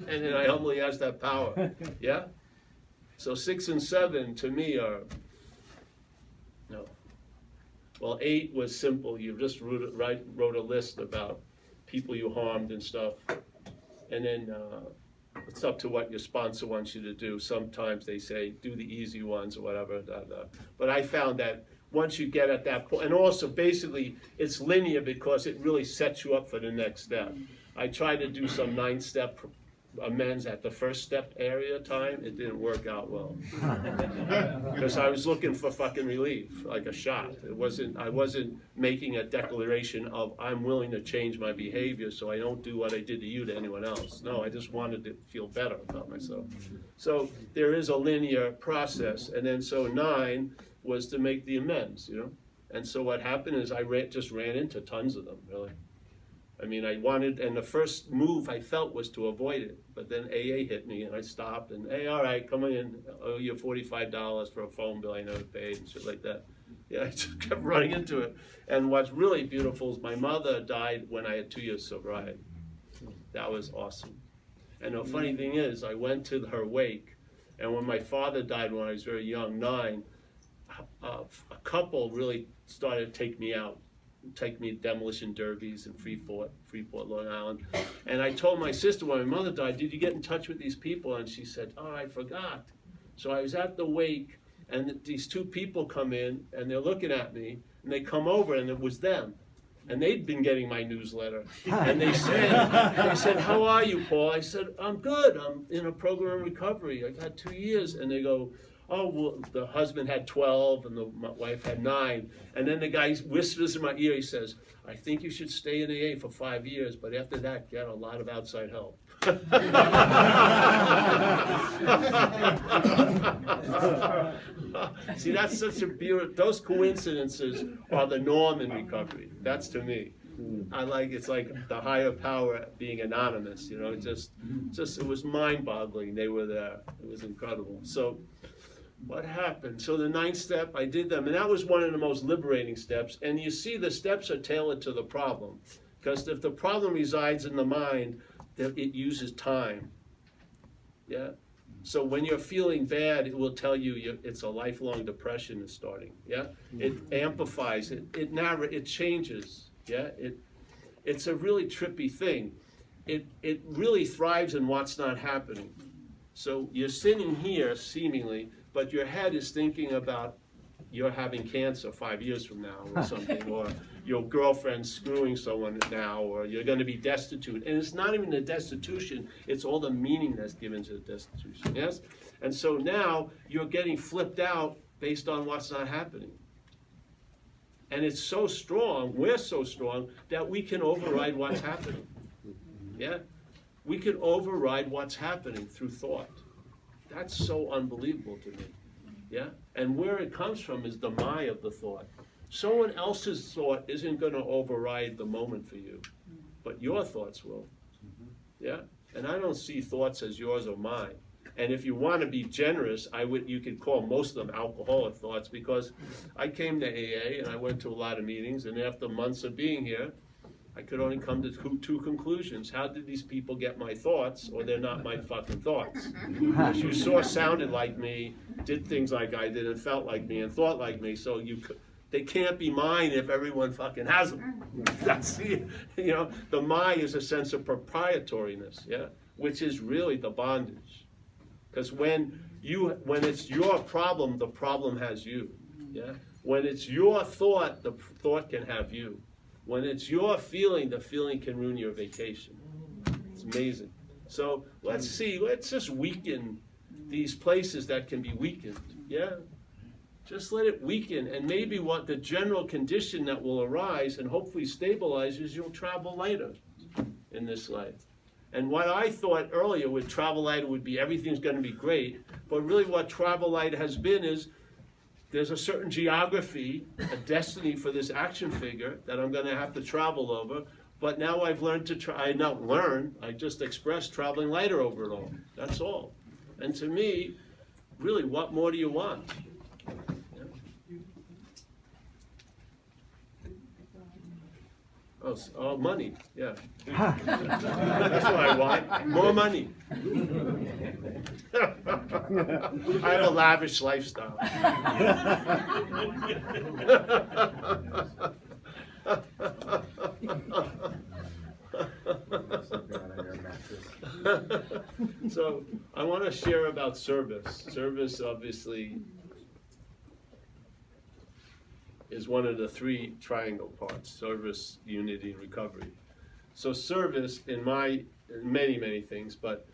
And then I humbly ask that power. Yeah? So 6 and 7 to me are, no. Well, 8 was simple. You just wrote a list about people you harmed and stuff. And then it's up to what your sponsor wants you to do. Sometimes they say, do the easy ones or whatever. But I found that once you get at that point, and also basically it's linear because it really sets you up for the next step. I tried to do some 9-step amends at the first step area time. It didn't work out well. Because I was looking for fucking relief, like a shot. I wasn't making a declaration of I'm willing to change my behavior so I don't do what I did to you to anyone else. No, I just wanted to feel better about myself. So there is a linear process. And then so 9 was to make the amends, you know? And so what happened is I just ran into tons of them, really. I mean, I wanted, and the first move I felt was to avoid it. But then AA hit me, and I stopped, and, hey, all right, come in, I owe you $45 for a phone bill I never paid, and shit like that. Yeah, I just kept running into it. And what's really beautiful is my mother died when I had 2 years sobriety. That was awesome. And the funny thing is, I went to her wake, and when my father died when I was very young, 9, a couple really started to take me out. Take me to demolition derbies in Freeport, Long Island. And I told my sister when my mother died, did you get in touch with these people? And she said, oh, I forgot. So I was at the wake, and these 2 people come in, and they're looking at me, and they come over, and it was them. And they'd been getting my newsletter. And they said, how are you, Paul? I said, I'm good. I'm in a program of recovery. I got 2 years. And they go, oh, well, the husband had 12 and the wife had 9. And then the guy whispers in my ear, he says, I think you should stay in AA for 5 years, but after that, get a lot of outside help. See, that's such a beautiful, those coincidences are the norm in recovery. That's to me. It's like the higher power being anonymous, you know, it was mind-boggling. They were there. It was incredible. So, what happened? So the 9th step, I did them, and that was one of the most liberating steps. And you see the steps are tailored to the problem. Because if the problem resides in the mind, it uses time. Yeah? So when you're feeling bad, it will tell you it's a lifelong depression is starting. Yeah? It amplifies it. It changes. Yeah? It's a really trippy thing. It really thrives in what's not happening. So you're sitting here, seemingly, but your head is thinking about you're having cancer 5 years from now or something, or your girlfriend's screwing someone now, or you're going to be destitute. And it's not even the destitution, it's all the meaning that's given to the destitution, yes? And so now you're getting flipped out based on what's not happening. And it's so strong, we're so strong, that we can override what's happening, yeah? We can override what's happening through thought. That's so unbelievable to me, yeah? And where it comes from is the my of the thought. Someone else's thought isn't going to override the moment for you, but your thoughts will, yeah? And I don't see thoughts as yours or mine. And if you want to be generous, you could call most of them alcoholic thoughts, because I came to AA and I went to a lot of meetings, and after months of being here, I could only come to 2 conclusions. How did these people get my thoughts, or they're not my fucking thoughts? Because you sounded like me, did things like I did, and felt like me, and thought like me, so they can't be mine if everyone fucking has them. That's, you know, the my is a sense of proprietoriness, yeah, which is really the bondage. Because when it's your problem, the problem has you, yeah? When it's your thought, the thought can have you. When it's your feeling, the feeling can ruin your vacation. It's amazing. So let's just weaken these places that can be weakened. Yeah? Just let it weaken. And maybe what the general condition that will arise and hopefully stabilize is you'll travel lighter in this life. And what I thought earlier with travel lighter would be everything's going to be great. But really what travel light has been is there's a certain geography, a destiny for this action figure that I'm going to have to travel over, But now I've learned to try, I not learn, I just express traveling lighter over it all. That's all. And to me, really, what more do you want? Oh, money, yeah. That's what I want, more money. I have a lavish lifestyle. So I want to share about service. Service, obviously, is one of the three triangle parts: service, unity, recovery. So service, in many things, but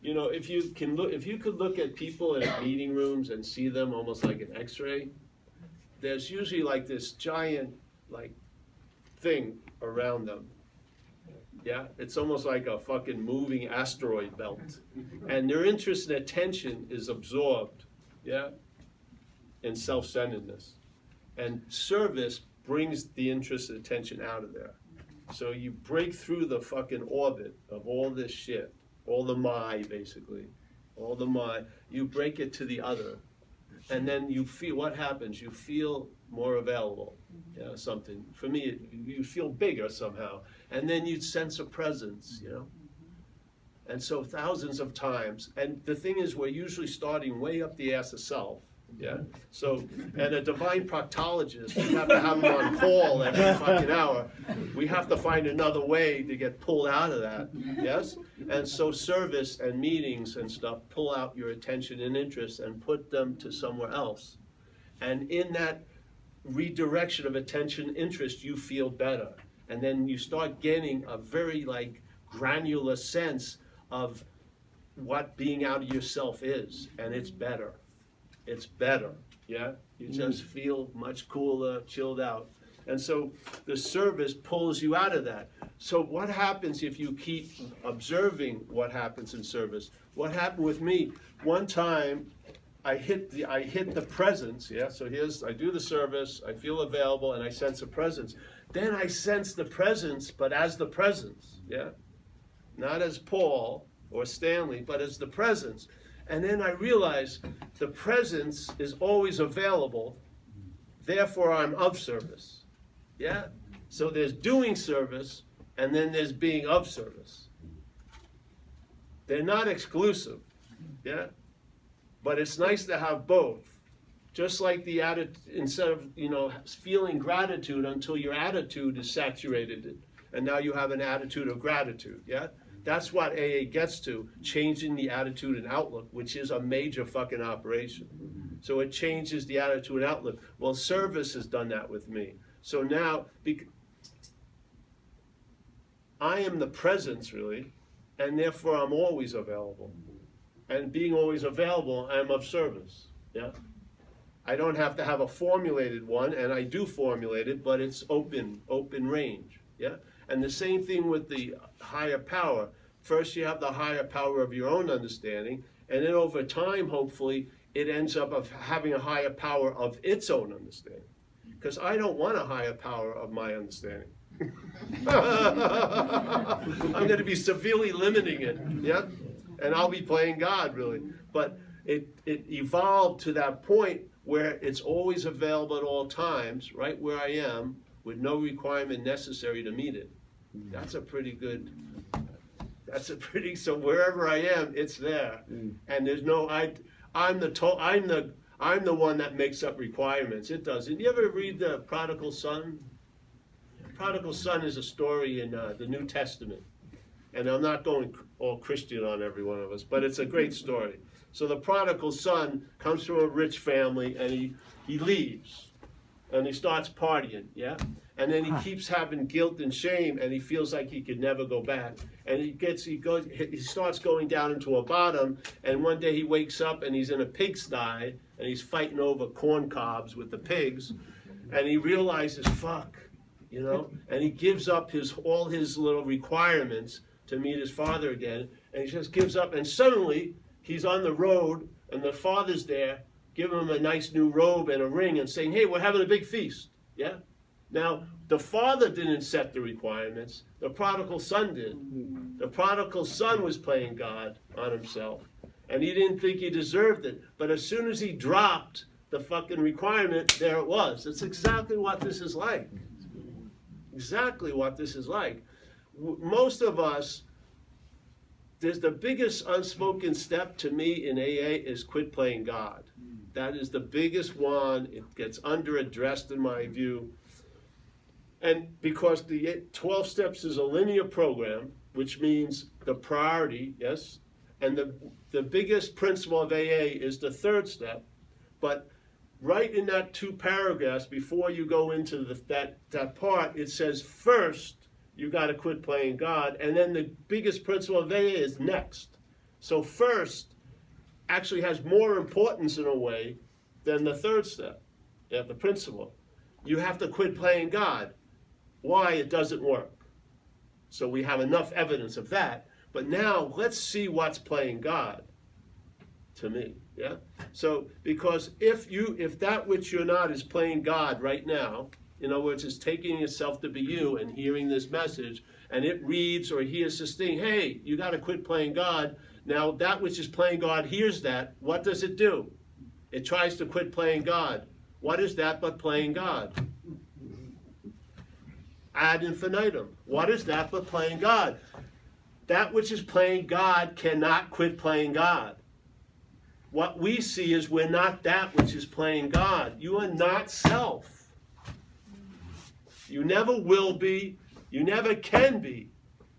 you know, if you could look at people in meeting rooms and see them almost like an X-ray, there's usually like this giant thing around them. Yeah, it's almost like a fucking moving asteroid belt, and their interest and attention is absorbed, yeah, in self-centeredness. And service brings the interest and attention out of there. So you break through the fucking orbit of all this shit, all the my, basically, all the my, you break it to the other. And then you feel, what happens? You feel more available, yeah, something. For me, you feel bigger somehow. And then you'd sense a presence, you know? And so thousands of times, and the thing is, we're usually starting way up the ass of self. Yeah. So, and a divine proctologist, we have to have him on call every fucking hour. We have to find another way to get pulled out of that. Yes. And so, service and meetings and stuff pull out your attention and interest and put them to somewhere else. And in that redirection of attention, interest, you feel better. And then you start getting a very granular sense of what being out of yourself is, and it's better. It's better, yeah? You just feel much cooler, chilled out. And so the service pulls you out of that. So what happens if you keep observing what happens in service? What happened with me, one time I hit the presence, yeah? So I do the service, I feel available, and I sense a presence. Then I sense the presence, but as the presence, yeah? Not as Paul or Stanley, but as the presence. And then I realize the presence is always available, therefore I'm of service. Yeah? So there's doing service, and then there's being of service. They're not exclusive. Yeah? But it's nice to have both. Just like the attitude, instead of feeling gratitude until your attitude is saturated, and now you have an attitude of gratitude. Yeah? That's what AA gets to, changing the attitude and outlook, which is a major fucking operation. So it changes the attitude and outlook. Well, service has done that with me. So now, I am the presence, really, and therefore I'm always available. And being always available, I'm of service. Yeah? I don't have to have a formulated one, and I do formulate it, but it's open range. Yeah? And the same thing with the higher power. First you have the higher power of your own understanding, and then over time, hopefully, it ends up of having a higher power of its own understanding. Because I don't want a higher power of my understanding. I'm going to be severely limiting it, yeah? And I'll be playing God, really. But it evolved to that point where it's always available at all times, right where I am, with no requirement necessary to meet it. That's a pretty good, so wherever I am, it's there. And there's no, I'm the one that makes up requirements. It doesn't. You ever read the Prodigal Son? Prodigal Son is a story in the New Testament. And I'm not going all Christian on every one of us, but it's a great story. So the prodigal son comes from a rich family, and he leaves, and he starts partying, yeah? And then he keeps having guilt and shame, and he feels like he could never go back. And he starts going down into a bottom, and one day he wakes up and he's in a pigsty, and he's fighting over corn cobs with the pigs, and he realizes, fuck, and he gives up all his little requirements to meet his father again, and he just gives up, and suddenly he's on the road, and the father's there, giving him a nice new robe and a ring, and saying, hey, we're having a big feast, yeah? Now, the father didn't set the requirements. The prodigal son did. The prodigal son was playing God on himself. And he didn't think he deserved it. But as soon as he dropped the fucking requirement, there it was. It's exactly what this is like. Exactly what this is like. Most of us, there's the biggest unspoken step to me in AA is quit playing God. That is the biggest one. It gets under-addressed in my view. And because the 12 steps is a linear program, which means the priority, yes, and the biggest principle of AA is the third step. But right in that 2 paragraphs, before you go into that part, it says first, you got to quit playing God, and then the biggest principle of AA is next. So first actually has more importance in a way than the third step, the principle. You have to quit playing God. Why? It doesn't work. So we have enough evidence of that. But now let's see what's playing God to me. Yeah? So because if that which you're not is playing God right now, in other words, it's taking itself to be you and hearing this message, and it reads or hears this thing, hey, you got to quit playing God. Now that which is playing God hears that. What does it do? It tries to quit playing God. What is that but playing God? Ad infinitum. What is that but playing God? That which is playing God cannot quit playing God. What we see is we're not that which is playing God. You are not self. You never will be. You never can be.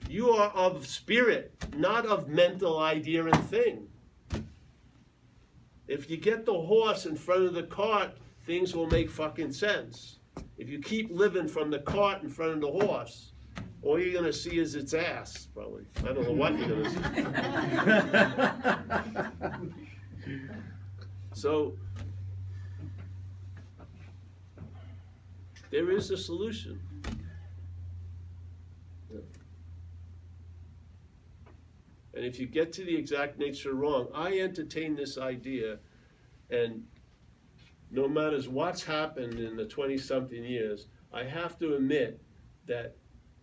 You are of spirit, not of mental idea and thing. If you get the horse in front of the cart, things will make fucking sense. If you keep living from the cart in front of the horse, all you're going to see is its ass, probably. I don't know what you're going to see. So, there is a solution. And if you get to the exact nature wrong, I entertain this idea, and no matter what's happened in the 20-something years, I have to admit that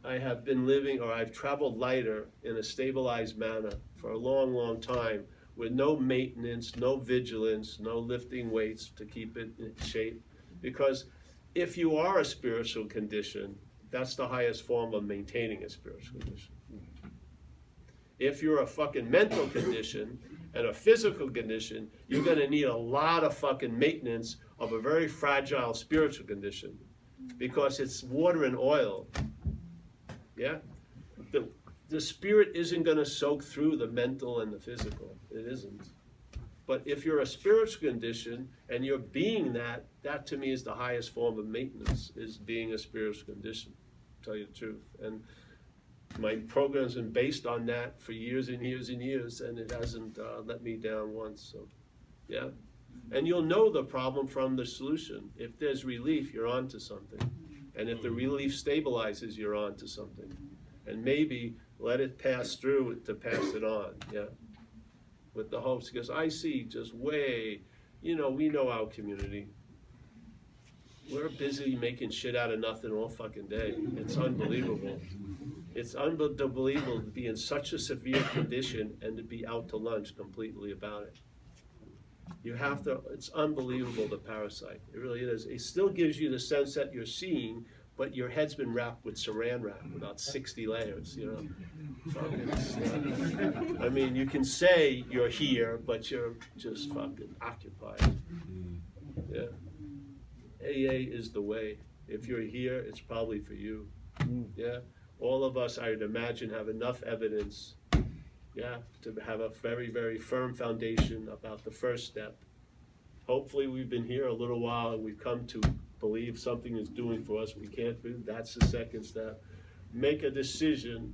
I have been living, or I've traveled lighter in a stabilized manner for a long, long time, with no maintenance, no vigilance, no lifting weights to keep it in shape. Because if you are a spiritual condition, that's the highest form of maintaining a spiritual condition. If you're a fucking mental condition and a physical condition, you're going to need a lot of fucking maintenance of a very fragile spiritual condition, because it's water and oil. Yeah? The spirit isn't going to soak through the mental and the physical. It isn't. But if you're a spiritual condition and you're being that to me is the highest form of maintenance, is being a spiritual condition, to tell you the truth. And my program's been based on that for years and years and years, and it hasn't let me down once. So, yeah. And you'll know the problem from the solution. If there's relief, you're onto something. And if the relief stabilizes, you're onto something. And maybe let it pass through to pass it on, yeah. With the hopes, because I see just way, we know our community. We're busy making shit out of nothing all fucking day. It's unbelievable. It's unbelievable to be in such a severe condition and to be out to lunch completely about it. You have to, it's unbelievable, the parasite. It really is. It still gives you the sense that you're seeing, but your head's been wrapped with saran wrap, about 60 layers, I mean, you can say you're here, but you're just fucking occupied. Yeah. AA is the way. If you're here, it's probably for you. Yeah. All of us, I would imagine, have enough evidence, to have a very, very firm foundation about the first step. Hopefully we've been here a little while and we've come to believe something is doing for us. We can't do. That's the second step. Make a decision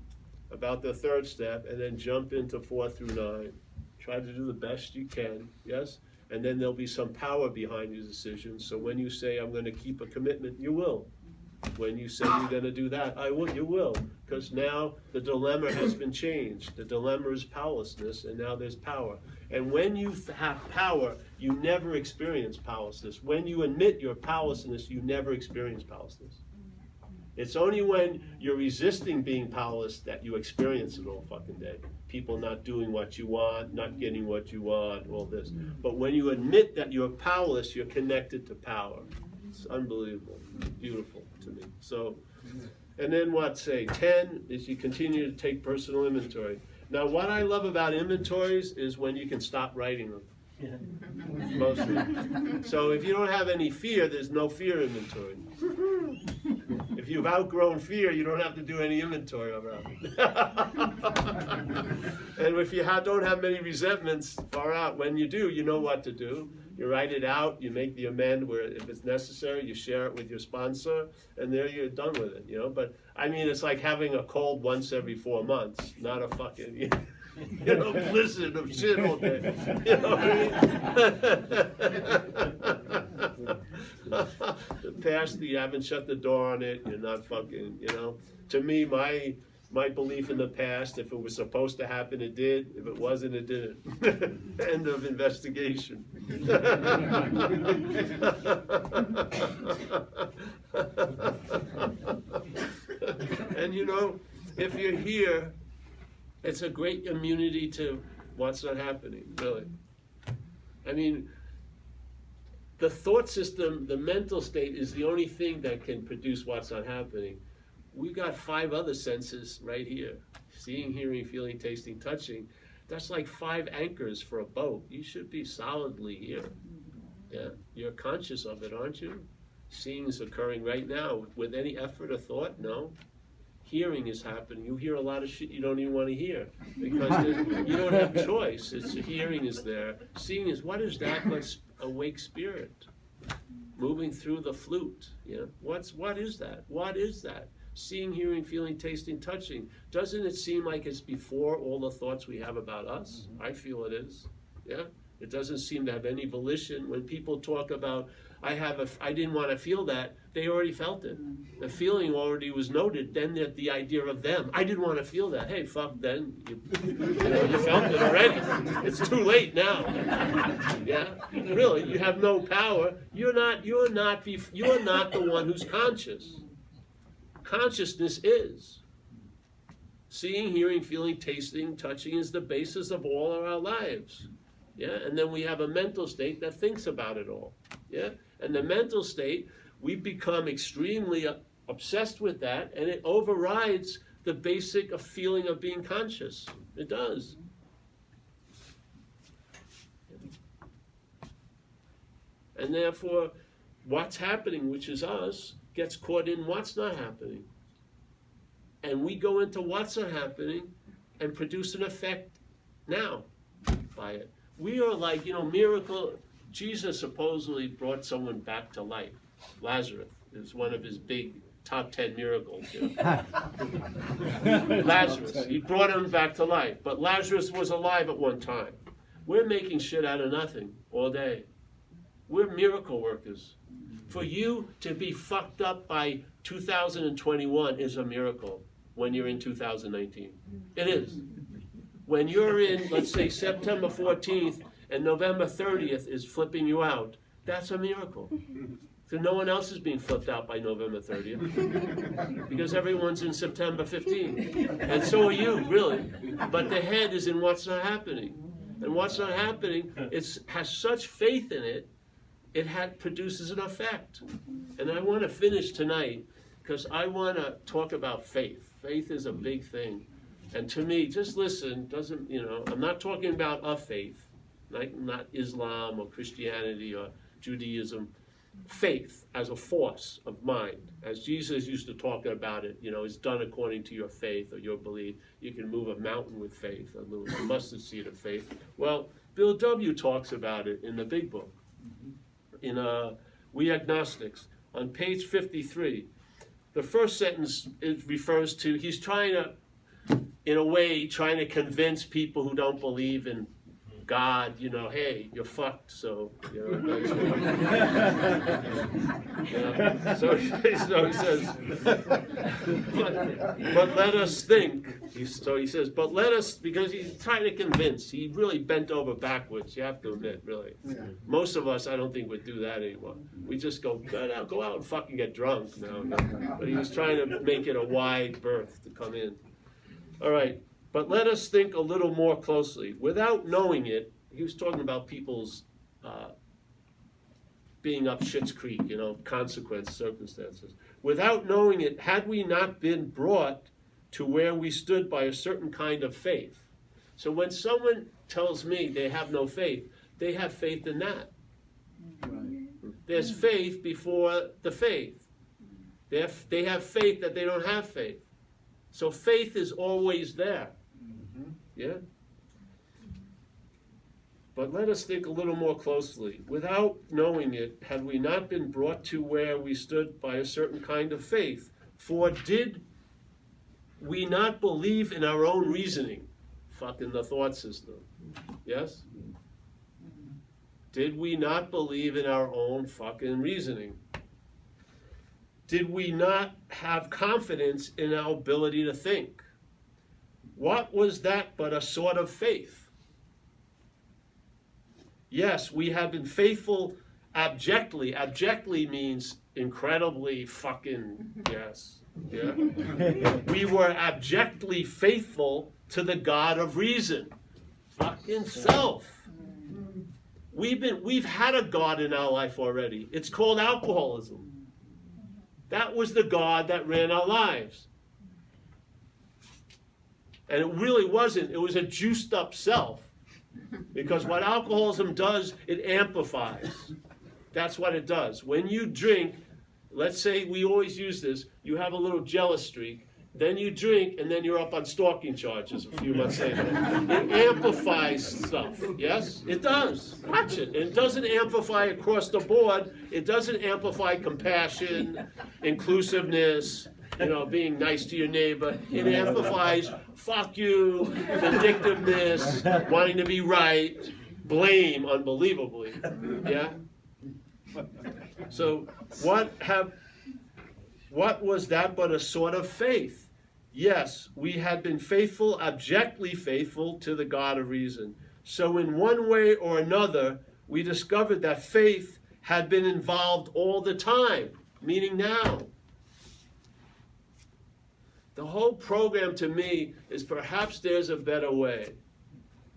about the third step and then jump into 4 through 9. Try to do the best you can, yes? And then there'll be some power behind your decision. So when you say, I'm going to keep a commitment, you will. When you say you're going to do that, you will. Because now the dilemma has been changed. The dilemma is powerlessness, and now there's power. And when you have power, you never experience powerlessness. When you admit your powerlessness, you never experience powerlessness. It's only when you're resisting being powerless that you experience it all fucking day. People not doing what you want, not getting what you want, all this. But when you admit that you're powerless, you're connected to power. It's unbelievable, beautiful to me. So, and then what, say, 10 is you continue to take personal inventory. Now, what I love about inventories is when you can stop writing them. Mostly. So if you don't have any fear, there's no fear inventory. If you've outgrown fear, you don't have to do any inventory around it. And if you don't have many resentments far out, when you do, you know what to do. You write it out, you make the amend where if it's necessary, you share it with your sponsor, and there you're done with it, you know. But I mean, it's like having a cold once every 4 months, not a fucking blizzard of shit all day. You know what I mean? The past, you haven't shut the door on it, you're not fucking, To me, my belief in the past, if it was supposed to happen, it did. If it wasn't, it didn't. End of investigation. And if you're here, it's a great immunity to what's not happening, really. I mean, the thought system, the mental state is the only thing that can produce what's not happening. We've got 5 other senses right here. Seeing, hearing, feeling, tasting, touching. That's like 5 anchors for a boat. You should be solidly here. Yeah, you're conscious of it, aren't you? Seeing is occurring right now. With any effort or thought? No. Hearing is happening. You hear a lot of shit you don't even want to hear because you don't have choice. Hearing is there. Seeing is, what is that but awake spirit moving through the flute? Yeah. What is that? What is that? Seeing, hearing, feeling, tasting, touching. Doesn't it seem like it's before all the thoughts we have about us? I feel it is. Yeah. It doesn't seem to have any volition. When people talk about, I didn't want to feel that, they already felt it. The feeling already was noted. Then the idea of them, I didn't want to feel that. Hey, fuck, then you felt it already. It's too late now. Yeah, really, you have no power. You're not the one who's conscious. Consciousness is. Seeing, hearing, feeling, tasting, touching is the basis of all of our lives. Yeah, and then we have a mental state that thinks about it all. Yeah, and the mental state, we become extremely obsessed with that, and it overrides the basic feeling of being conscious. It does. And therefore, what's happening, which is us, gets caught in what's not happening. And we go into what's not happening and produce an effect now by it. We are like, miracle. Jesus supposedly brought someone back to life. Lazarus is one of his big top 10 miracles. Lazarus, he brought him back to life. But Lazarus was alive at one time. We're making shit out of nothing all day. We're miracle workers. For you to be fucked up by 2021 is a miracle when you're in 2019. It is. When you're in, let's say, September 14th and November 30th is flipping you out, that's a miracle. So no one else is being flipped out by November 30th because everyone's in September 15th. And so are you, really. But the head is in what's not happening. And what's not happening, it has such faith in it, it produces an effect. And I want to finish tonight because I want to talk about faith. Faith is a big thing. And to me, just listen, I'm not talking about a faith, not Islam or Christianity or Judaism. Faith as a force of mind. As Jesus used to talk about it, it's done according to your faith or your belief. You can move a mountain with faith, a mustard seed of faith. Well, Bill W. talks about it in the big book. In We Agnostics, on page 53, the first sentence refers to, he's trying to convince people who don't believe in God, hey, you're fucked, so, So he says, but let us think. So he says, but let us, because he's trying to convince. He really bent over backwards, you have to admit, really. Yeah. Most of us, I don't think would do that anymore. We just go out and fucking get drunk now. But he was trying to make it a wide berth to come in. All right. But let us think a little more closely. Without knowing it, he was talking about people's being up Schitt's Creek, circumstances. Without knowing it, had we not been brought to where we stood by a certain kind of faith. So when someone tells me they have no faith, they have faith in that. Right. There's faith before the faith. They have faith that they don't have faith. So faith is always there. Yeah? But let us think a little more closely. Without knowing it, had we not been brought to where we stood by a certain kind of faith? For did we not believe in our own reasoning? Fucking the thought system. Yes? Did we not believe in our own fucking reasoning? Did we not have confidence in our ability to think? What was that but a sort of faith? Yes, we have been faithful abjectly. Abjectly means incredibly fucking, yes. Yeah. We were abjectly faithful to the God of reason. Fucking self. We've had a God in our life already. It's called alcoholism. That was the God that ran our lives. And it really wasn't. It was a juiced up self. Because what alcoholism does, it amplifies. That's what it does. When you drink, let's say we always use this, you have a little jealous streak, then you drink, and then you're up on stalking charges a few months later. It amplifies stuff, yes? It does. Watch it. It doesn't amplify across the board. It doesn't amplify compassion, inclusiveness, being nice to your neighbor. It amplifies fuck you, vindictiveness, wanting to be right, blame, unbelievably. Yeah? So what was that but a sort of faith? Yes, we had been faithful, abjectly faithful to the God of reason. So in one way or another, we discovered that faith had been involved all the time, meaning now. The whole program to me is perhaps there's a better way.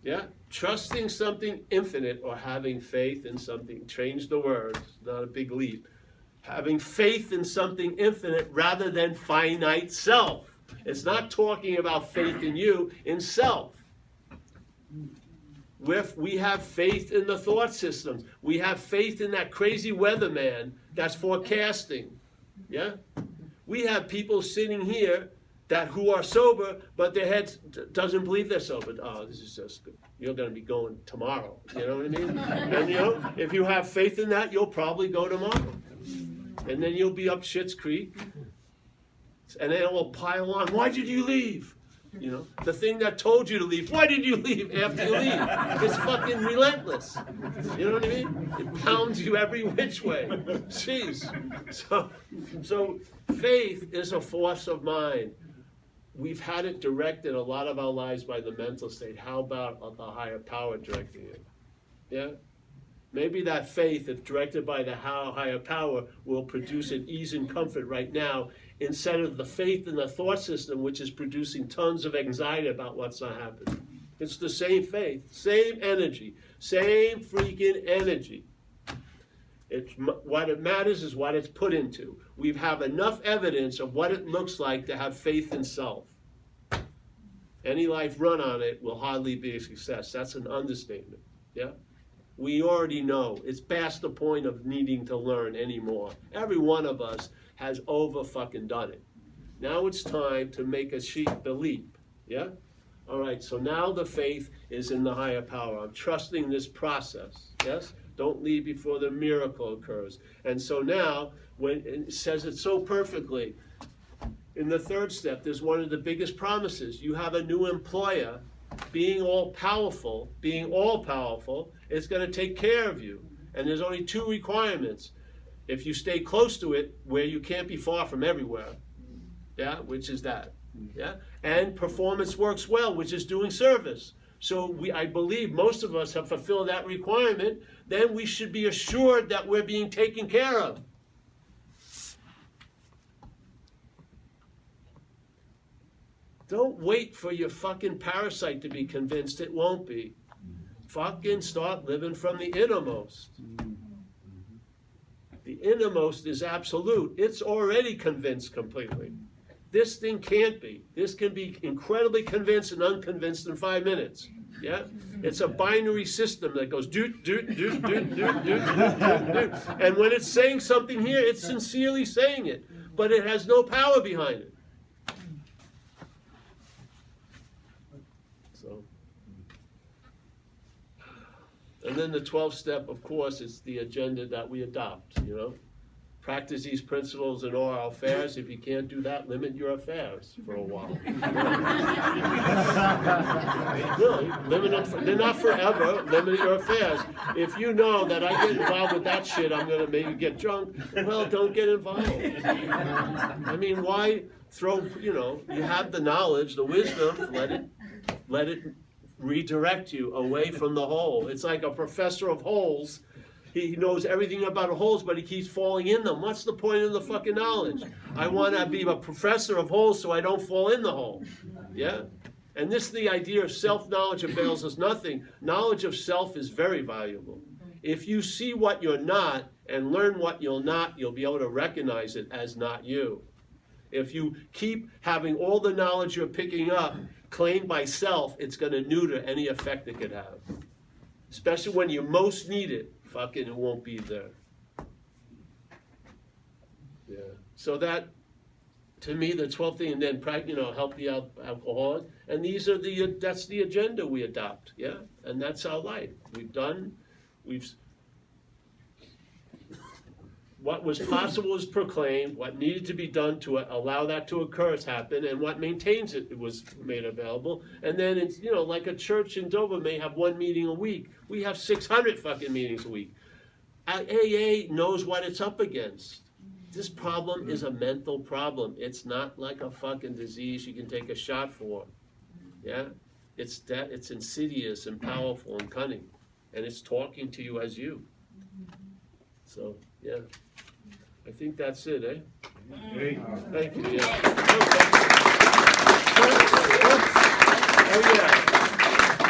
Yeah? Trusting something infinite or having faith in something. Change the words, not a big leap. Having faith in something infinite rather than finite self. It's not talking about faith in you, in self. We have faith in the thought systems. We have faith in that crazy weatherman that's forecasting. Yeah? We have people sitting here who are sober, but their head doesn't believe they're sober. Oh, this is just good. You're going to be going tomorrow. You know what I mean? And if you have faith in that, you'll probably go tomorrow. And then you'll be up Schitt's Creek. And then it will pile on. Why did you leave? The thing that told you to leave. Why did you leave after you leave? It's fucking relentless. You know what I mean? It pounds you every which way. Jeez. So faith is a force of mind. We've had it directed a lot of our lives by the mental state. How about the higher power directing it? Yeah? Maybe that faith, if directed by the higher power, will produce an ease and comfort right now, instead of the faith in the thought system, which is producing tons of anxiety about what's not happening. It's the same faith, same energy, same freaking energy. What it matters is what it's put into. We have enough evidence of what it looks like to have faith in self. Any life run on it will hardly be a success. That's an understatement. Yeah? We already know. It's past the point of needing to learn anymore. Every one of us has over fucking done it. Now it's time to make the leap. Yeah? All right, so now the faith is in the higher power. I'm trusting this process. Yes? Don't leave before the miracle occurs. And so now, when it says it so perfectly, in the third step, there's one of the biggest promises. You have a new employer being all powerful, it's going to take care of you. And there's only two requirements. If you stay close to it, where you can't be far from everywhere, yeah, which is that, yeah, and performance works well, which is doing service. So I believe most of us have fulfilled that requirement. Then we should be assured that we're being taken care of. Don't wait for your fucking parasite to be convinced it won't be. Fucking start living from the innermost. The innermost is absolute. It's already convinced completely. This thing can't be. This can be incredibly convinced and unconvinced in 5 minutes. Yeah? It's a binary system that goes doot, doot, doot, doot, doot, doot, doot, doot, doot. And when it's saying something here, it's sincerely saying it. But it has no power behind it. So. And then the 12th step, of course, is the agenda that we adopt, you know. Practice these principles in all our affairs. If you can't do that, limit your affairs for a while. Really, limit them. They're not forever. Limit your affairs. If you know that I get involved with that shit, I'm going to maybe get drunk, well, don't get involved. I mean, why throw, you know, you have the knowledge, the wisdom, let it redirect you away from the hole. It's like a professor of holes. He knows everything about holes, but he keeps falling in them. What's the point of the fucking knowledge? I want to be a professor of holes so I don't fall in the hole. Yeah? And the idea of self-knowledge avails us nothing. Knowledge of self is very valuable. If you see what you're not and learn what you're not, you'll be able to recognize it as not you. If you keep having all the knowledge you're picking up claimed by self, it's going to neuter any effect it could have. Especially when you most need it. Fucking, it won't be there. Yeah. So that, to me, the 12th thing, and then help the alcoholic, and that's the agenda we adopt. Yeah, and that's our life. What was possible is proclaimed. What needed to be done to allow that to occur has happened, and what maintains it was made available. And then it's, like a church in Dover may have 1 meeting a week. We have 600 fucking meetings a week. AA knows what it's up against. This problem is a mental problem. It's not like a fucking disease you can take a shot for. Yeah, it's insidious and powerful and cunning, and it's talking to you as you. So yeah. I think that's it, eh? Thank you. Yeah. Okay.